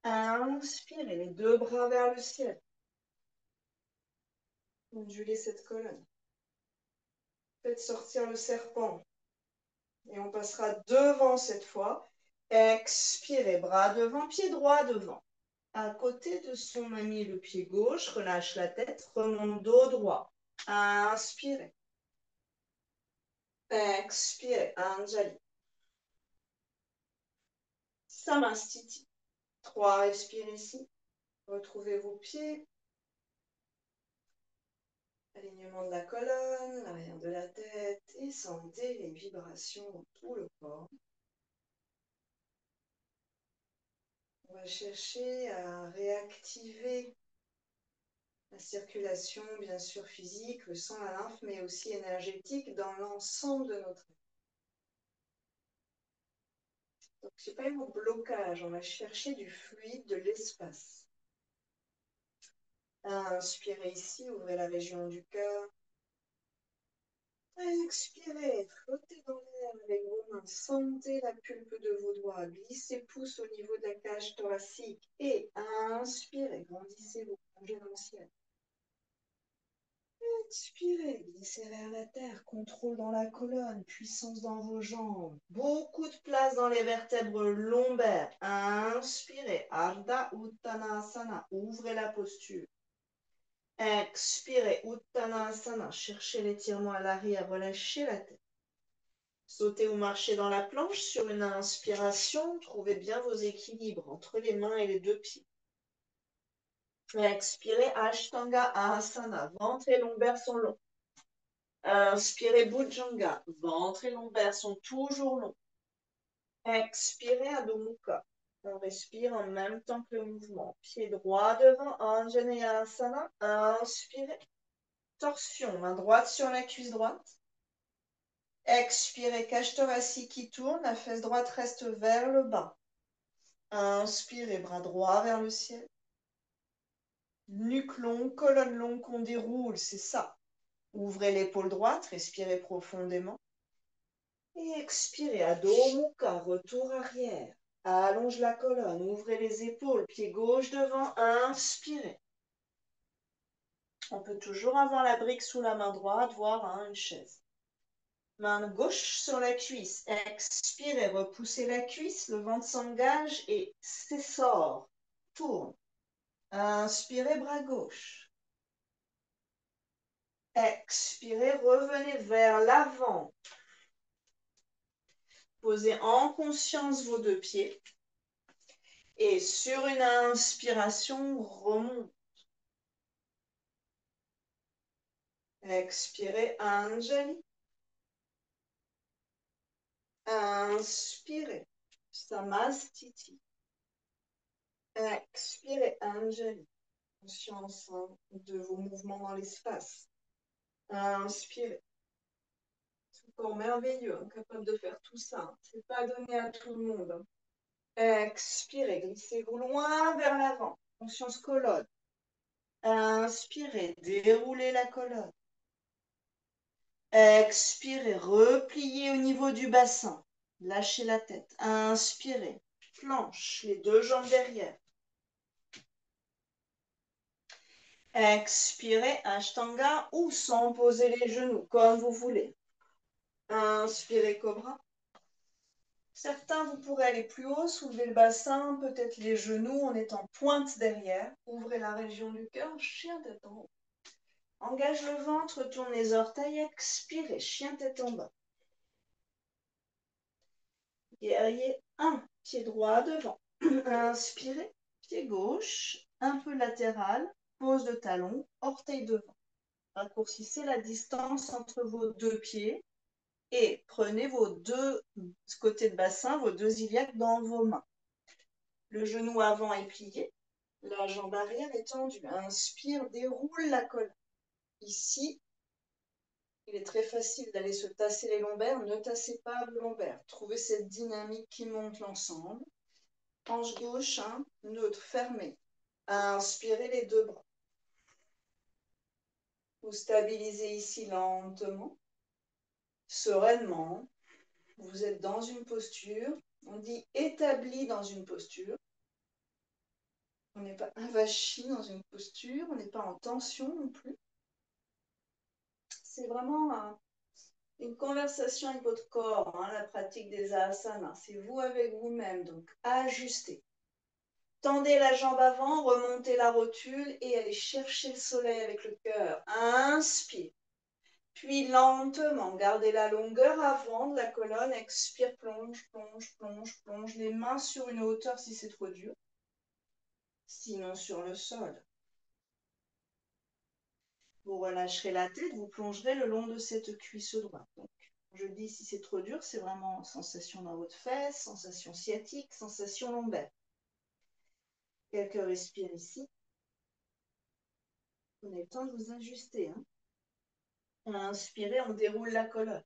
Inspirez les deux bras vers le ciel. Ondulez cette colonne. Faites sortir le serpent. Et on passera devant cette fois. Expirez, bras devant, pied droit devant. À côté de son ami, le pied gauche, relâche la tête, remonte dos droit. Inspirez. Expirez, Anjali. Samastiti. 3, respirez ici. Retrouvez vos pieds. Alignement de la colonne, l'arrière de la tête. Et sentez les vibrations dans tout le corps. On va chercher à réactiver la circulation, bien sûr physique, le sang, la lymphe, mais aussi énergétique dans l'ensemble de notre être. Donc, ce n'est pas un blocage, on va chercher du fluide, de l'espace. Inspirez ici, ouvrez la région du cœur. Expirez, flottez dans l'air avec vos mains. Sentez la pulpe de vos doigts. Glissez pouce au niveau de la cage thoracique. Et inspirez, grandissez vos plongées dans le ciel. Expirez, glissez vers la terre. Contrôle dans la colonne, puissance dans vos jambes. Beaucoup de place dans les vertèbres lombaires. Inspirez, Ardha Uttanasana. Ouvrez la posture. Expirez, Uttanasana. Cherchez l'étirement à l'arrière, relâchez la tête. Sautez ou marchez dans la planche sur une inspiration. Trouvez bien vos équilibres entre les mains et les deux pieds. Expirez, Ashtanga Asana. Ventre et lombaires sont longs. Inspirez, Bhujanga. Ventre et lombaires sont toujours longs. Expirez, Adho Mukha. On respire en même temps que le mouvement. Pied droit devant, Anjaneyasana. Inspirez. Torsion, main droite sur la cuisse droite. Expirez, cage thoracique qui tourne, la fesse droite reste vers le bas. Inspirez, bras droit vers le ciel. Nuque longue, colonne longue qu'on déroule, c'est ça. Ouvrez l'épaule droite, respirez profondément. Et expirez, Adho Mukha, retour arrière. Allonge la colonne, ouvrez les épaules, pied gauche devant, inspirez. On peut toujours avoir la brique sous la main droite, voire une chaise. Main gauche sur la cuisse. Expirez, repoussez la cuisse, le ventre s'engage et s'essore. Tourne. Inspirez, bras gauche. Expirez, revenez vers l'avant. Posez en conscience vos deux pieds. Et sur une inspiration, remonte. Expirez, Anjali. Inspirez, Samastiti. Expirez, Anjali. Conscience de vos mouvements dans l'espace. Inspirez. C'est encore merveilleux, capable de faire tout ça. C'est pas donné à tout le monde. Expirez, glissez-vous loin vers l'avant. Conscience colonne. Inspirez, déroulez la colonne. Expirez, repliez au niveau du bassin. Lâchez la tête. Inspirez, planche, les deux jambes derrière. Expirez, Ashtanga ou sans poser les genoux, comme vous voulez. Inspirez, Cobra. Certains, vous pourrez aller plus haut, soulever le bassin, peut-être les genoux en étant pointe derrière. Ouvrez la région du cœur, chien tête en haut. Engage le ventre, tourne les orteils, expirez, chien tête en bas. Guerrier 1, pied droit devant. Inspirez, pied gauche, un peu latéral, pose de talon, orteil devant. Raccourcissez la distance entre vos deux pieds et prenez vos deux côtés de bassin, vos deux iliaques dans vos mains. Le genou avant est plié, la jambe arrière est tendue. Inspire, déroule la colonne. Ici, il est très facile d'aller se tasser les lombaires. Ne tassez pas vos lombaires. Trouvez cette dynamique qui monte l'ensemble. Hanche gauche, neutre, fermée. Inspirez les deux bras. Vous stabilisez ici lentement, sereinement. Vous êtes dans une posture. On dit établi dans une posture. On n'est pas avachi dans une posture. On n'est pas en tension non plus. C'est vraiment une conversation avec votre corps, la pratique des asanas. C'est vous avec vous-même, donc ajustez. Tendez la jambe avant, remontez la rotule et allez chercher le soleil avec le cœur. Inspire. Puis lentement, gardez la longueur avant de la colonne. Expire, plonge, plonge, plonge, plonge. Les mains sur une hauteur si c'est trop dur. Sinon sur le sol. Vous relâcherez la tête, vous plongerez le long de cette cuisse droite. Donc, je dis si c'est trop dur, c'est vraiment sensation dans votre fesse, sensation sciatique, sensation lombaire. Quelques respires ici. Prenez le temps de vous ajuster. Inspirez, on déroule la colonne.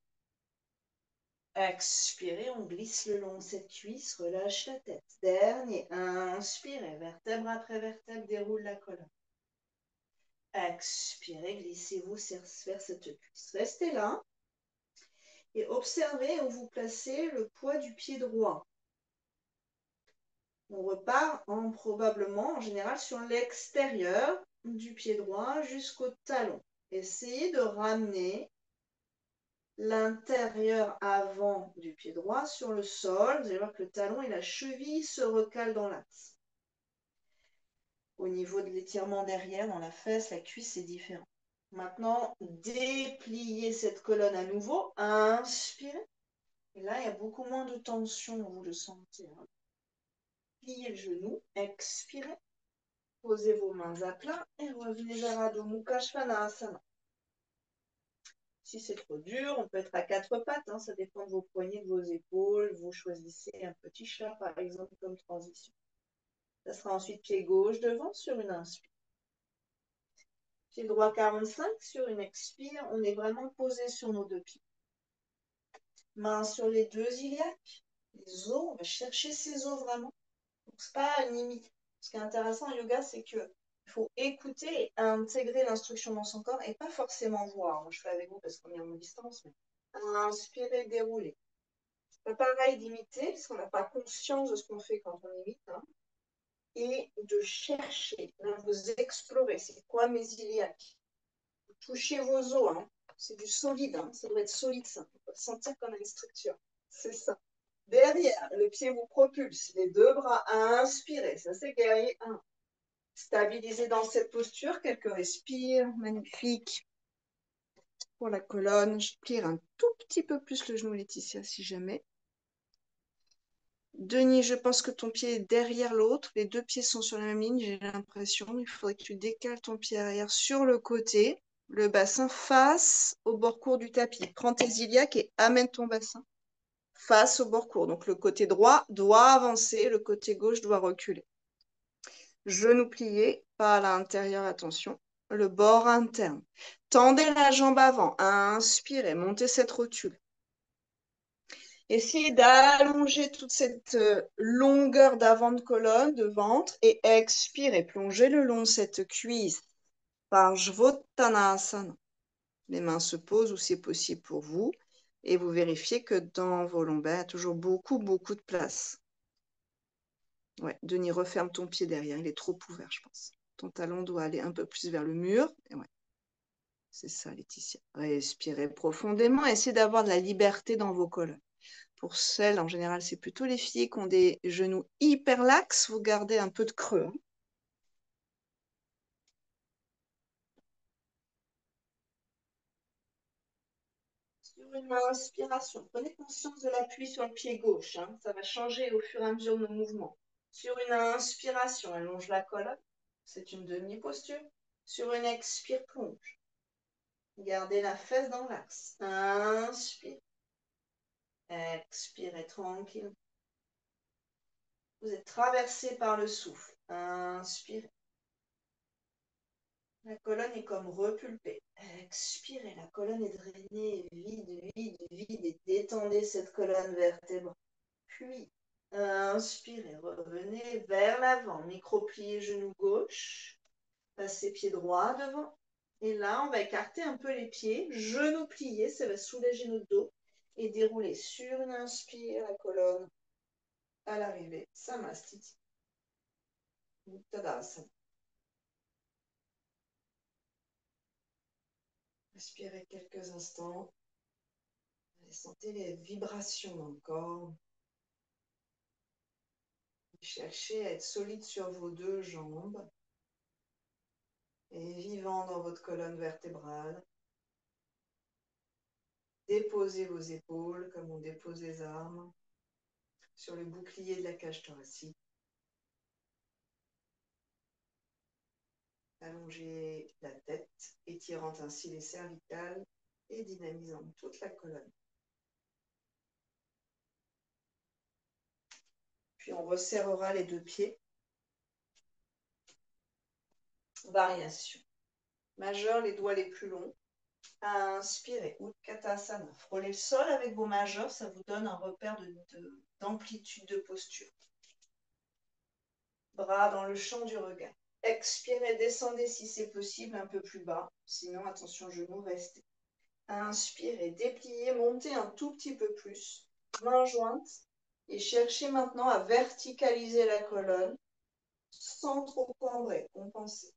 Expirez, on glisse le long de cette cuisse, relâche la tête. Dernier, inspirez, vertèbre après vertèbre, déroule la colonne. Expirez, glissez-vous vers cette cuisse. Restez là et observez où vous placez le poids du pied droit. On repart probablement, en général, sur l'extérieur du pied droit jusqu'au talon. Essayez de ramener l'intérieur avant du pied droit sur le sol. Vous allez voir que le talon et la cheville se recalent dans l'axe. Au niveau de l'étirement derrière, dans la fesse, la cuisse, c'est différent. Maintenant, dépliez cette colonne à nouveau. Inspirez. Et là, il y a beaucoup moins de tension, vous le sentez. Hein. Pliez le genou. Expirez. Posez vos mains à plat et revenez vers Adho Mukha Svanasana. Si c'est trop dur, on peut être à quatre pattes. Hein, ça dépend de vos poignets, de vos épaules. Vous choisissez un petit chat, par exemple, comme transition. Ça sera ensuite pied gauche devant sur une inspire. Pied droit 45 sur une expire. On est vraiment posé sur nos deux pieds. Main sur les deux iliaques. Les os, on va chercher ces os vraiment. Donc, c'est pas une limite. Ce qui est intéressant en yoga, c'est que il faut écouter et intégrer l'instruction dans son corps et pas forcément voir. Moi, je fais avec vous parce qu'on est en distance, mais inspirer, dérouler. C'est pas pareil d'imiter parce qu'on n'a pas conscience de ce qu'on fait quand on imite. Hein. Et de chercher, là, vous explorez. C'est quoi mes iliaques? Vous touchez vos os. Hein. C'est du solide. Hein. Ça doit être solide, ça. On peut sentir qu'on a une structure. C'est ça. Derrière, le pied vous propulse. Les deux bras, inspirez. Ça, c'est guerrier 1. Stabilisez dans cette posture, quelques respires, magnifique. Pour la colonne, je plie un tout petit peu plus le genou, Laetitia, si jamais. Denis, je pense que ton pied est derrière l'autre. Les deux pieds sont sur la même ligne, j'ai l'impression. Il faudrait que tu décales ton pied arrière sur le côté. Le bassin face au bord court du tapis. Prends tes iliaques et amène ton bassin face au bord court. Donc le côté droit doit avancer, le côté gauche doit reculer. Genou plié, pas à l'intérieur, attention. Le bord interne. Tendez la jambe avant. Inspirez, montez cette rotule. Essayez d'allonger toute cette longueur d'avant de colonne, de ventre, et expirez. Plongez le long de cette cuisse. Parshvottanasana. Les mains se posent où c'est possible pour vous. Et vous vérifiez que dans vos lombaires, il y a toujours beaucoup de place. Ouais, Denis, referme ton pied derrière. Il est trop ouvert, je pense. Ton talon doit aller un peu plus vers le mur. Et ouais. C'est ça, Laetitia. Respirez profondément. Essayez d'avoir de la liberté dans vos colonnes. Pour celles, en général, c'est plutôt les filles qui ont des genoux hyper laxes. Vous gardez un peu de creux. Hein. Sur une inspiration, prenez conscience de l'appui sur le pied gauche. Hein. Ça va changer au fur et à mesure de nos mouvements. Sur une inspiration, allonge la colonne. C'est une demi-posture. Sur une expire, plonge. Gardez la fesse dans l'axe. Inspire. Expirez tranquille. Vous êtes traversé par le souffle. Inspirez. La colonne est comme repulpée. Expirez. La colonne est drainée, vide. Et détendez cette colonne vertébrale. Puis, inspirez. Revenez vers l'avant. Micro-plié genou gauche. Passez pied droit devant. Et là, on va écarter un peu les pieds. Genou plié. Ça va soulager notre dos. Et dérouler sur une inspire la colonne. À l'arrivée, Samastiti. Tadasana. Respirez quelques instants. Sentez les vibrations dans le corps. Cherchez à être solide sur vos deux jambes et vivant dans votre colonne vertébrale. Déposez vos épaules comme on dépose les armes sur le bouclier de la cage thoracique. Allongez la tête, étirant ainsi les cervicales et dynamisant toute la colonne. Puis on resserrera les deux pieds. Variation. Majeur, les doigts les plus longs. Inspirez. Utkatasana. Frôlez le sol avec vos majeurs, ça vous donne un repère d'amplitude de posture. Bras dans le champ du regard. Expirez, descendez si c'est possible un peu plus bas. Sinon, attention, genoux, restez. Inspirez, dépliez, montez un tout petit peu plus. Mains jointes. Et cherchez maintenant à verticaliser la colonne sans trop cambrer. Compensez.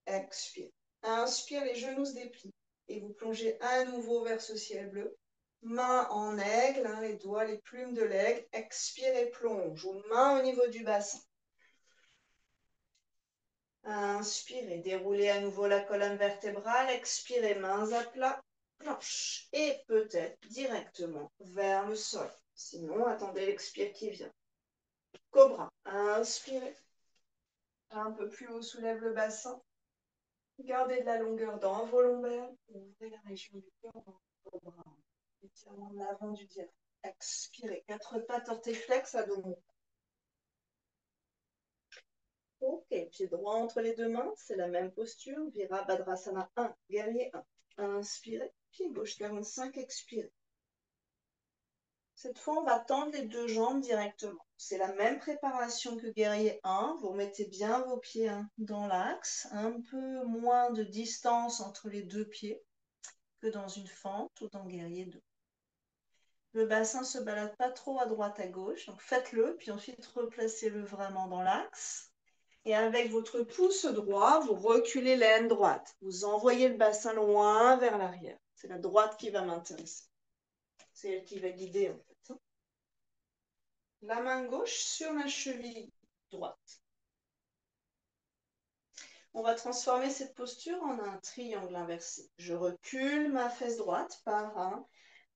Expire. Inspire, les genoux se déplient. Et vous plongez à nouveau vers ce ciel bleu. Main en aigle, hein, les doigts, les plumes de l'aigle. Expirez, plonge. Ou main au niveau du bassin. Inspirez, déroulez à nouveau la colonne vertébrale. Expirez, mains à plat, planche. Et peut-être directement vers le sol. Sinon, attendez l'expire qui vient. Cobra. Inspirez. Un peu plus haut, soulève le bassin. Gardez de la longueur dans vos lombaires. Ouvrez la région du cœur dans vos bras. Étirement de l'avant du diaphragme. Expirez. 4 pattes orthiflex à dos mou. Ok, pied droit entre les deux mains, c'est la même posture. Virabhadrasana 1, guerrier 1. Inspirez, pied gauche 45, expirez. Cette fois, on va tendre les deux jambes directement. C'est la même préparation que guerrier 1. Vous remettez bien vos pieds dans l'axe, un peu moins de distance entre les deux pieds que dans une fente ou dans guerrier 2. Le bassin ne se balade pas trop à droite à gauche, donc faites-le, puis ensuite replacez-le vraiment dans l'axe. Et avec votre pouce droit, vous reculez l'aine droite. Vous envoyez le bassin loin vers l'arrière. C'est la droite qui va m'intéresser. C'est elle qui va guider en fait. La main gauche sur la cheville droite. On va transformer cette posture en un triangle inversé. Je recule ma fesse droite par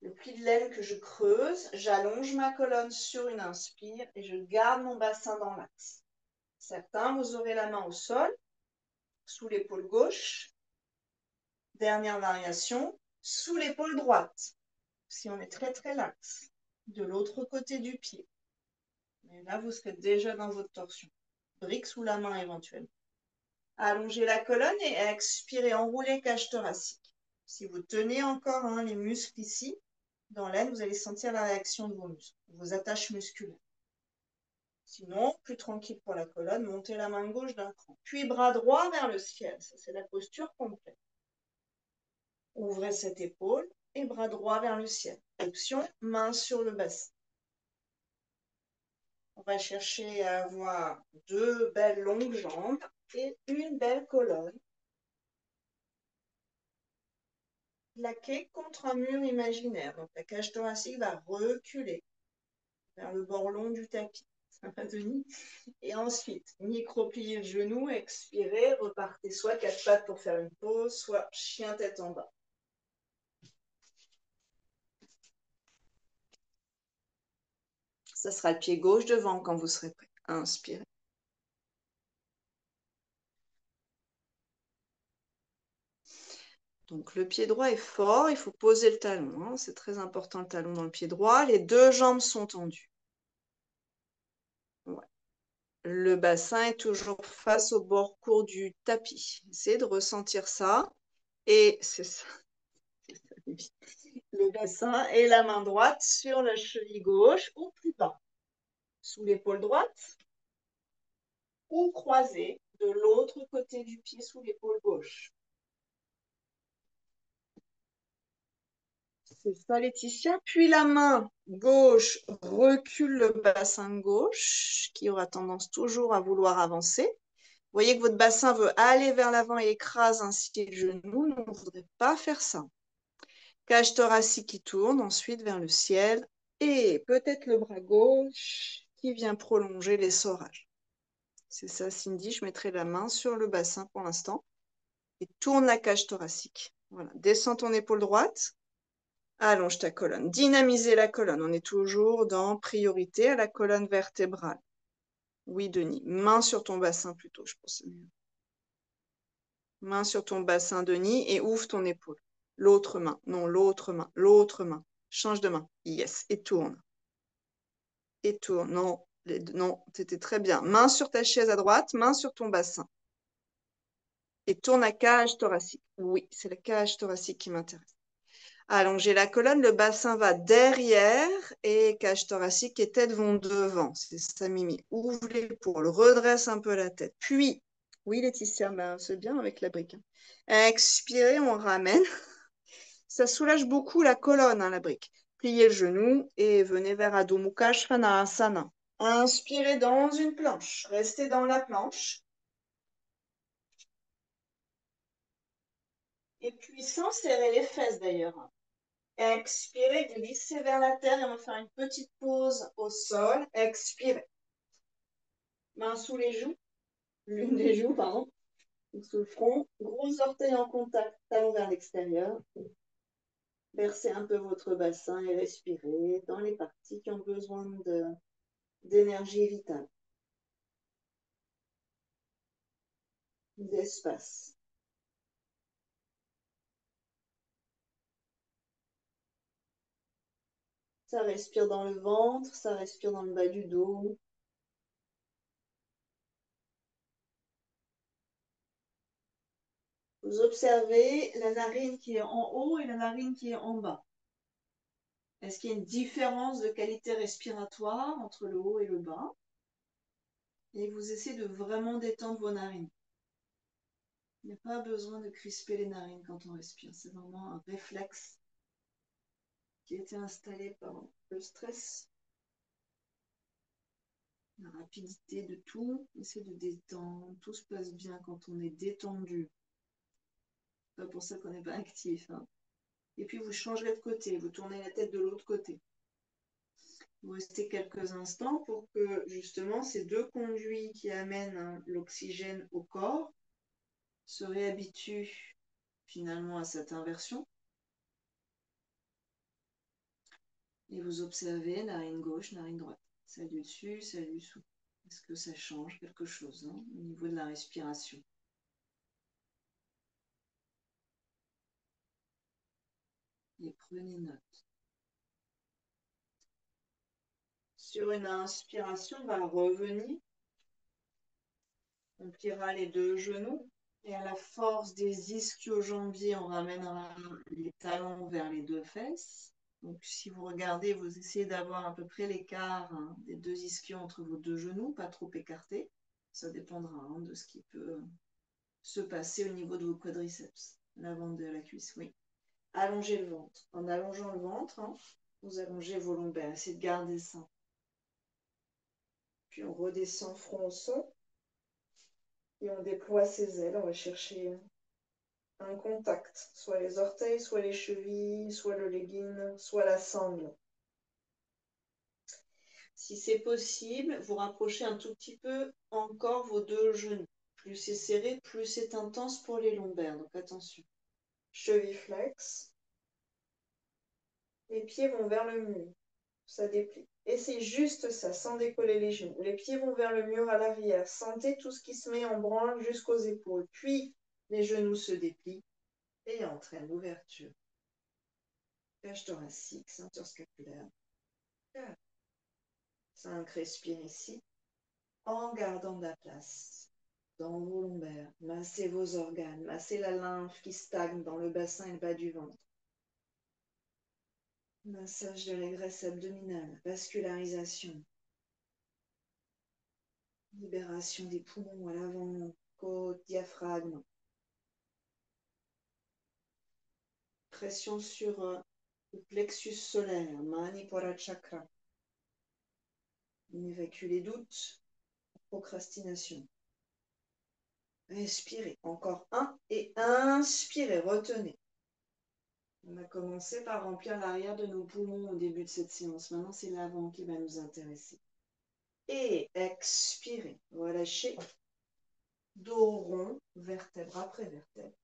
le pli de l'aine que je creuse. J'allonge ma colonne sur une inspire et je garde mon bassin dans l'axe. Certains, vous aurez la main au sol, sous l'épaule gauche. Dernière variation, sous l'épaule droite. Si on est très très lax, de l'autre côté du pied. Mais là, vous serez déjà dans votre torsion. Brique sous la main éventuellement. Allongez la colonne et expirez, enroulez cage thoracique. Si vous tenez encore les muscles ici, dans l'aine, vous allez sentir la réaction de vos muscles, vos attaches musculaires. Sinon, plus tranquille pour la colonne, montez la main gauche d'un cran. Puis bras droit vers le ciel. Ça, c'est la posture complète. Ouvrez cette épaule et bras droit vers le ciel. Option, main sur le bassin. On va chercher à avoir deux belles longues jambes et une belle colonne. Plaquée contre un mur imaginaire. Donc la cage thoracique va reculer vers le bord long du tapis. Sympa, Denis. Et ensuite, micro-pliez le genou, expirez, repartez soit quatre pattes pour faire une pause, soit chien tête en bas. Ça sera le pied gauche devant quand vous serez prêt. Inspirez. Donc le pied droit est fort, il faut poser le talon. C'est très important le talon dans le pied droit. Les deux jambes sont tendues. Ouais. Le bassin est toujours face au bord court du tapis. Essayez de ressentir ça. Et c'est ça. Le bassin et la main droite sur la cheville gauche ou plus bas. Sous l'épaule droite ou croisée de l'autre côté du pied sous l'épaule gauche. C'est ça, Laetitia. Puis la main gauche recule le bassin gauche, qui aura tendance toujours à vouloir avancer. Vous voyez que votre bassin veut aller vers l'avant et écrase ainsi le genou. On ne voudrait pas faire ça. Cage thoracique qui tourne, ensuite vers le ciel. Et peut-être le bras gauche qui vient prolonger l'essorage. C'est ça, Cindy. Je mettrai la main sur le bassin pour l'instant. Et tourne la cage thoracique. Voilà. Descends ton épaule droite. Allonge ta colonne. Dynamiser la colonne. On est toujours dans priorité à la colonne vertébrale. Oui, Denis. Main sur ton bassin plutôt, je pense. Main sur ton bassin, Denis, et ouvre ton épaule. L'autre main. Non, l'autre main. L'autre main. Change de main. Yes. Et tourne. Et tourne. Non, non, c'était très bien. Main sur ta chaise à droite, main sur ton bassin. Et tourne la cage thoracique. Oui, c'est la cage thoracique qui m'intéresse. Allongez la colonne, le bassin va derrière et cage thoracique et tête vont devant. C'est ça, Mimi. Ouvre l'épaule, redresse un peu la tête. Puis, Oui, Laetitia, ben, c'est bien avec la brique. Expirez, on ramène. Ça soulage beaucoup la colonne, hein, la brique. Pliez le genou et venez vers Adho Mukha Svanasana. Inspirez dans une planche. Restez dans la planche. Et puis sans serrer les fesses d'ailleurs. Expirez, glissez vers la terre et on va faire une petite pause au sol. Expirez. Main sous les joues. L'une des joues, pardon. Sous le front. Gros orteils en contact, talons vers l'extérieur. Versez un peu votre bassin et respirez dans les parties qui ont besoin d'énergie vitale, d'espace. Ça respire dans le ventre, ça respire dans le bas du dos. Vous observez la narine qui est en haut et la narine qui est en bas. Est-ce qu'il y a une différence de qualité respiratoire entre le haut et le bas? Et vous essayez de vraiment détendre vos narines. Il n'y a pas besoin de crisper les narines quand on respire. C'est vraiment un réflexe qui a été installé par le stress, la rapidité de tout. Essayez de détendre. Tout se passe bien quand on est détendu. C'est pas pour ça qu'on n'est pas actif, hein. Et puis vous changerez de côté, vous tournez la tête de l'autre côté. Vous restez quelques instants pour que justement ces deux conduits qui amènent l'oxygène au corps se réhabituent finalement à cette inversion. Et vous observez narine gauche, narine droite. Celle du dessus, celle du dessous. Est-ce que ça change quelque chose, hein, au niveau de la respiration? Et prenez note. Sur une inspiration, on va revenir. On pliera les deux genoux. Et à la force des ischio-jambiers, on ramènera les talons vers les deux fesses. Donc, si vous regardez, vous essayez d'avoir à peu près l'écart, hein, des deux ischios entre vos deux genoux, pas trop écartés. Ça dépendra, hein, de ce qui peut se passer au niveau de vos quadriceps, l'avant de la cuisse, oui. Allongez le ventre. En allongeant le ventre, hein, vous allongez vos lombaires. Essayez de garder ça. Puis on redescend front au sol et on déploie ses ailes. On va chercher un contact, soit les orteils, soit les chevilles, soit le legging, soit la sangle. Si c'est possible, vous rapprochez un tout petit peu encore vos deux genoux. Plus c'est serré, plus c'est intense pour les lombaires. Donc attention. Cheville flex. Les pieds vont vers le mur. Ça déplie. Et c'est juste ça, sans décoller les genoux. Les pieds vont vers le mur à l'arrière. Sentez tout ce qui se met en branle jusqu'aux épaules. Puis les genoux se déplient et entraînent l'ouverture. Cage thoracique, ceinture scapulaire. 5, respire ici, en gardant de la place dans vos lombaires. Massez vos organes, massez la lymphe qui stagne dans le bassin et le bas du ventre. Massage de la graisse abdominale, vascularisation. Libération des poumons à l'avant, côte, diaphragme. Pression sur le plexus solaire, Manipura Chakra. On évacue les doutes, procrastination. Respirez, encore un et inspirez, retenez. On a commencé par remplir l'arrière de nos poumons au début de cette séance. Maintenant, c'est l'avant qui va nous intéresser. Et expirez, relâchez. Dos rond, vertèbre après vertèbre.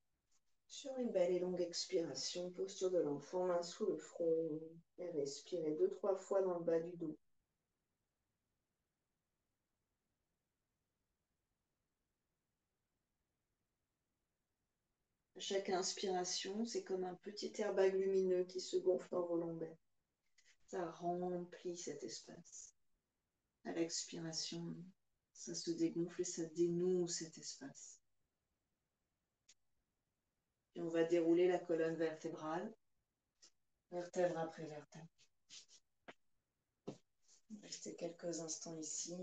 Sur une belle et longue expiration, posture de l'enfant, main sous le front. Et respirez 2-3 fois dans le bas du dos. À chaque inspiration, c'est comme un petit airbag lumineux qui se gonfle dans vos lombaires. Ça remplit cet espace. À l'expiration, ça se dégonfle et ça dénoue cet espace. Et on va dérouler la colonne vertébrale, vertèbre après vertèbre. Restez quelques instants ici.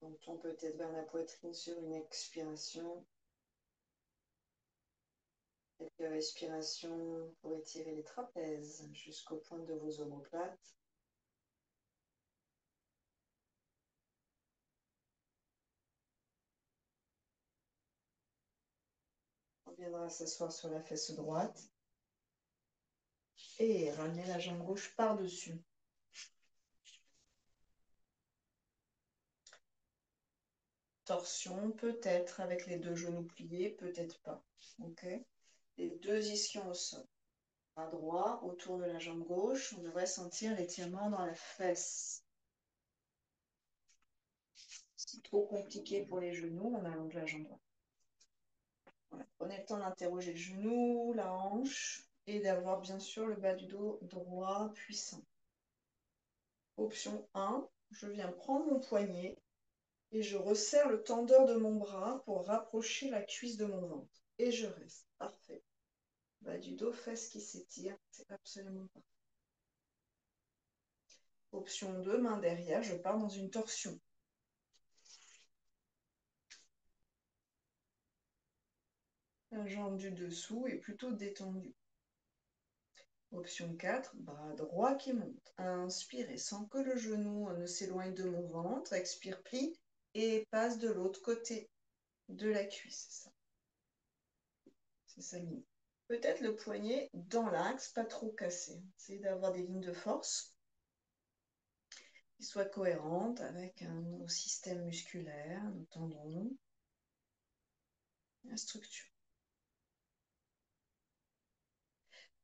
Menton peut-être vers la poitrine sur une expiration. Quelques respirations pour étirer les trapèzes jusqu'au point de vos omoplates. On viendra s'asseoir sur la fesse droite et ramener la jambe gauche par-dessus. Torsion, peut-être avec les deux genoux pliés, peut-être pas. Ok. Les deux ischions au sol. Bras droit autour de la jambe gauche. On devrait sentir l'étirement dans la fesse. Si trop compliqué pour les genoux, on allonge la jambe droite. Voilà. Prenez le temps d'interroger le genou, la hanche et d'avoir bien sûr le bas du dos droit puissant. Option 1, je viens prendre mon poignet et je resserre le tendeur de mon bras pour rapprocher la cuisse de mon ventre. Et je reste. Parfait. Bas du dos, fesses qui s'étirent. C'est absolument parfait. Option 2, main derrière, je pars dans une torsion. La jambe du dessous est plutôt détendue. Option 4, bras droit qui monte. Inspirez sans que le genou ne s'éloigne de mon ventre. Expire, plie et passe de l'autre côté de la cuisse. C'est ça le mot. Peut-être le poignet dans l'axe, pas trop cassé. Essayez d'avoir des lignes de force qui soient cohérentes avec nos systèmes musculaires, nos tendons, la structure.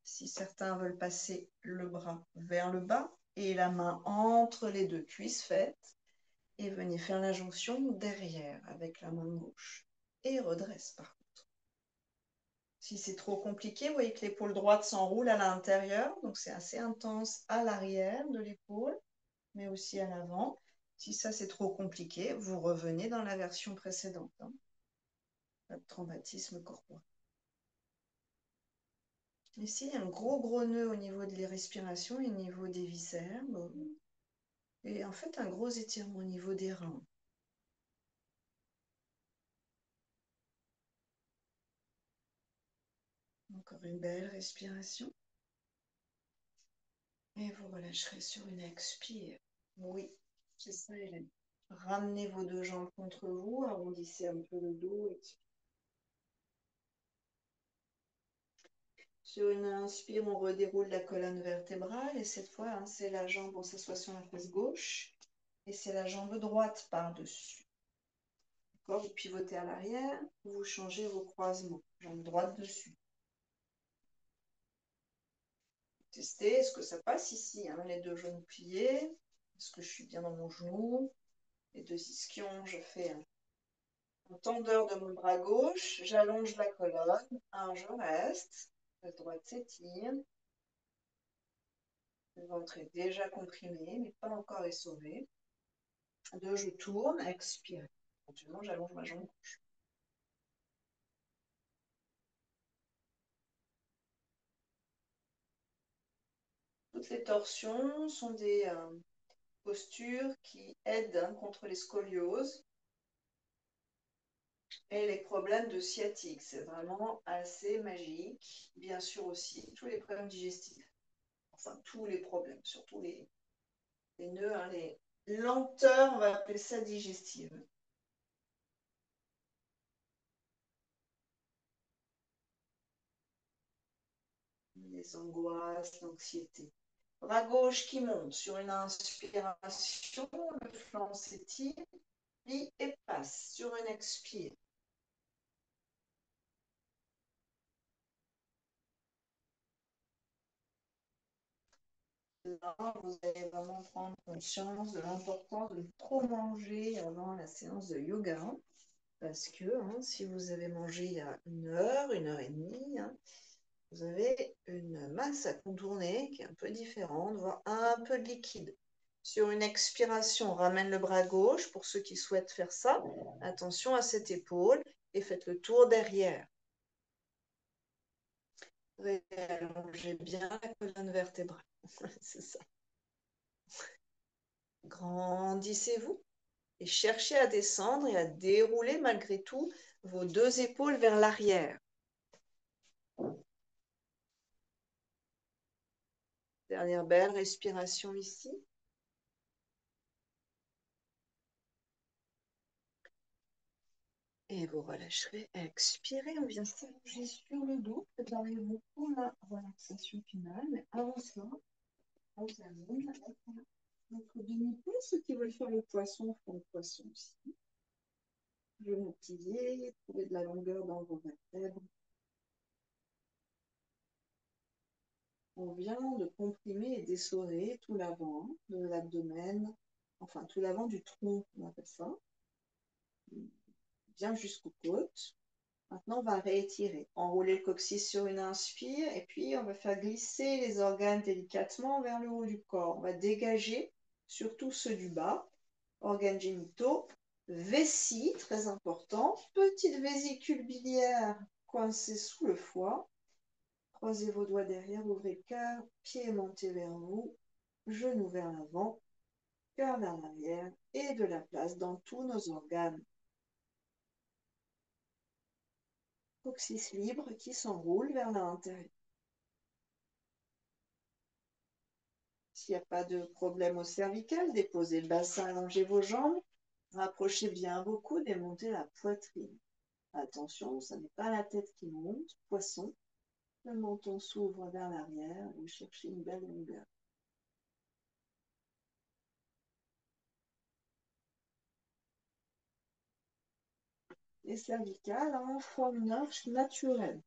Si certains veulent passer le bras vers le bas et la main entre les deux cuisses, faites et venez faire la jonction derrière avec la main gauche et redresse par contre. Si c'est trop compliqué, vous voyez que l'épaule droite s'enroule à l'intérieur, donc c'est assez intense à l'arrière de l'épaule, mais aussi à l'avant. Si ça c'est trop compliqué, vous revenez dans la version précédente. Pas de traumatisme corporel. Ici, il y a un gros nœud au niveau des respirations et au niveau des viscères. Et en fait, un gros étirement au niveau des reins. Encore une belle respiration. Et vous relâcherez sur une expire. Oui, c'est ça, Hélène. Ramenez vos deux jambes contre vous, arrondissez un peu le dos. Sur une inspire, on redéroule la colonne vertébrale. Et cette fois, c'est la jambe, on s'assoit sur la face gauche. Et c'est la jambe droite par-dessus. Vous pivotez à l'arrière, vous changez vos croisements. Jambe droite dessus. Testez, est-ce que ça passe ici, les deux genoux pliés? Est-ce que je suis bien dans mon genou? Les deux ischions, je fais un tendeur de mon bras gauche, j'allonge la colonne, je reste, la droite s'étire, le ventre est déjà comprimé, mais pas encore essoré. 2, je tourne, expire. Éventuellement, j'allonge ma jambe gauche. Toutes les torsions sont des postures qui aident contre les scolioses et les problèmes de sciatique. C'est vraiment assez magique. Bien sûr aussi, tous les problèmes digestifs. Enfin, tous les problèmes, surtout les nœuds, les lenteurs, on va appeler ça digestive. Les angoisses, l'anxiété. Bras gauche qui monte sur une inspiration, le flanc s'étire, plie et passe sur une expire. Là, vous allez vraiment prendre conscience de l'importance de trop manger avant la séance de yoga. Parce que si vous avez mangé il y a 1 heure et demie, vous avez une masse à contourner qui est un peu différente, voire un peu de liquide. Sur une expiration, on ramène le bras gauche pour ceux qui souhaitent faire ça. Attention à cette épaule et faites le tour derrière. Allongez bien la colonne vertébrale. C'est ça. Grandissez-vous. Et cherchez à descendre et à dérouler malgré tout vos deux épaules vers l'arrière. Dernière belle respiration ici. Et vous relâcherez. Expirez, on vient s'allonger sur le dos. Préparez-vous pour la relaxation finale. Mais avant cela, on termine avec notre demi-pouce. Ceux qui veulent faire le poisson font le poisson aussi. Genoux pliés, trouvez de la longueur dans vos vertèbres. On vient de comprimer et d'essorer tout l'avant de l'abdomen, enfin tout l'avant du tronc, on appelle ça, bien jusqu'aux côtes. Maintenant, on va réétirer. Enrouler le coccyx sur une inspire et puis on va faire glisser les organes délicatement vers le haut du corps. On va dégager surtout ceux du bas, organes génitaux, vessie, très important, petite vésicule biliaire coincée sous le foie. Croisez vos doigts derrière, ouvrez le cœur, pieds montés vers vous, genoux vers l'avant, cœur vers l'arrière et de la place dans tous nos organes. Coccyx libre qui s'enroule vers l'intérieur. S'il n'y a pas de problème au cervical, déposez le bassin, allongez vos jambes, rapprochez bien vos coudes et montez la poitrine. Attention, ce n'est pas la tête qui monte, poisson. Le menton s'ouvre vers l'arrière et vous cherchez une belle longueur. Les cervicales en forme une arche naturelle.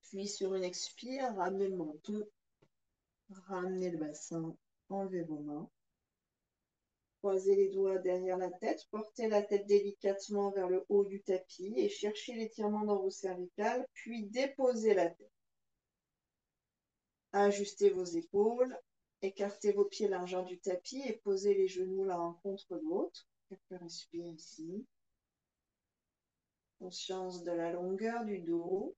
Puis sur une expire, ramenez le menton, ramenez le bassin, enlevez vos mains. Croisez les doigts derrière la tête, portez la tête délicatement vers le haut du tapis et cherchez l'étirement dans vos cervicales, puis déposez la tête. Ajustez vos épaules, écartez vos pieds largeur du tapis et posez les genoux l'un contre l'autre. Quelques respire ici. Conscience de la longueur du dos.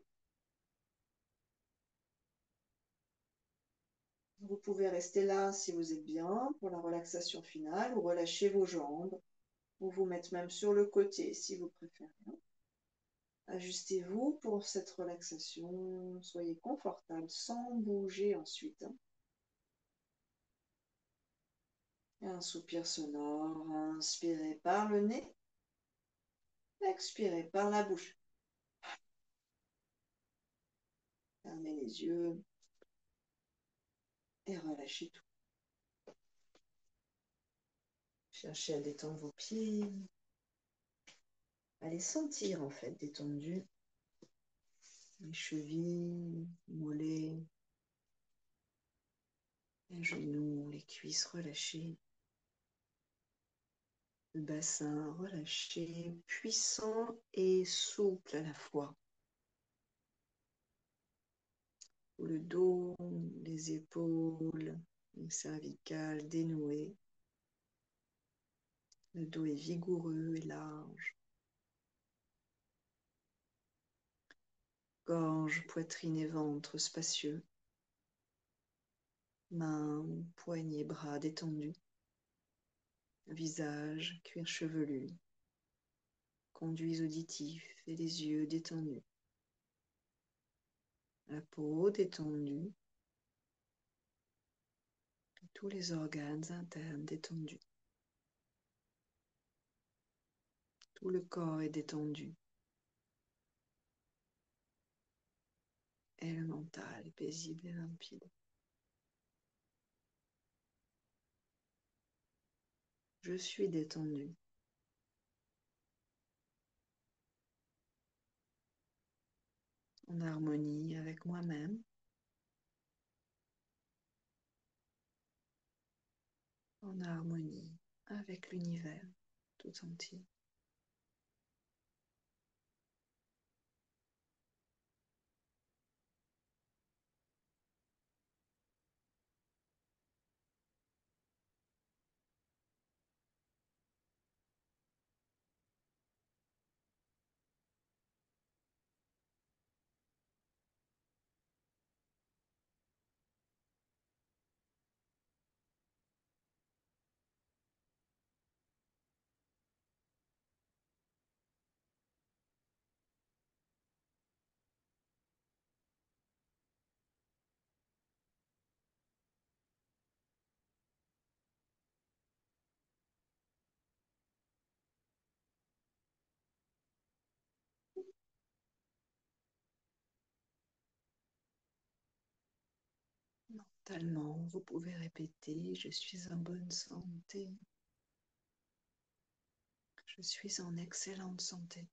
Vous pouvez rester là si vous êtes bien pour la relaxation finale ou relâcher vos jambes ou vous mettre même sur le côté si vous préférez. Ajustez-vous pour cette relaxation. Soyez confortable sans bouger ensuite. Un soupir sonore. Inspirez par le nez. Expirez par la bouche. Fermez les yeux et relâchez tout. Cherchez à détendre vos pieds. À les sentir en fait détendus. Les chevilles, mollets, les genoux, les cuisses relâchées. Le bassin relâché, puissant et souple à la fois. Le dos, les épaules, les cervicales dénouées. Le dos est vigoureux et large. Gorge, poitrine et ventre spacieux. Mains, poignets, bras détendus. Visage, cuir chevelu. Conduits auditifs et les yeux détendus. La peau détendue. Tous les organes internes détendus. Tout le corps est détendu. Et le mental est paisible et limpide. Je suis détendu. En harmonie avec moi-même. En harmonie avec l'univers tout entier. mentalement, vous pouvez répéter: je suis en bonne santé. Je suis en excellente santé.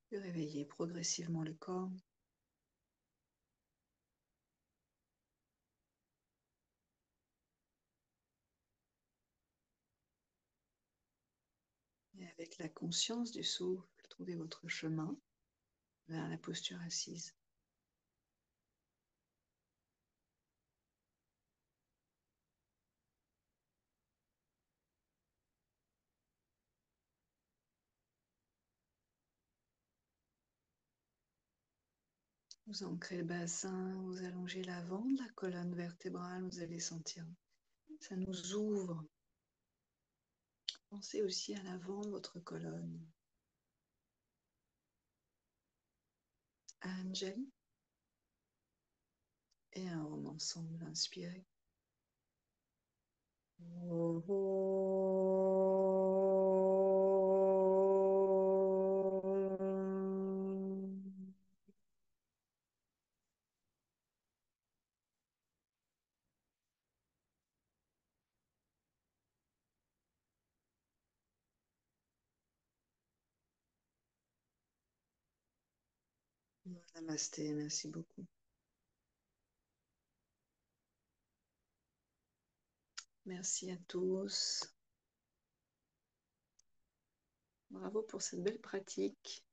Puis réveillez progressivement le corps. Et avec la conscience du souffle, trouvez votre chemin vers la posture assise. Vous ancrez le bassin, vous allongez l'avant de la colonne vertébrale, vous allez sentir, ça nous ouvre. Pensez aussi à l'avant de votre colonne. Anjali. Et un rond ensemble, inspirez. Namasté, merci beaucoup. Merci à tous. Bravo pour cette belle pratique.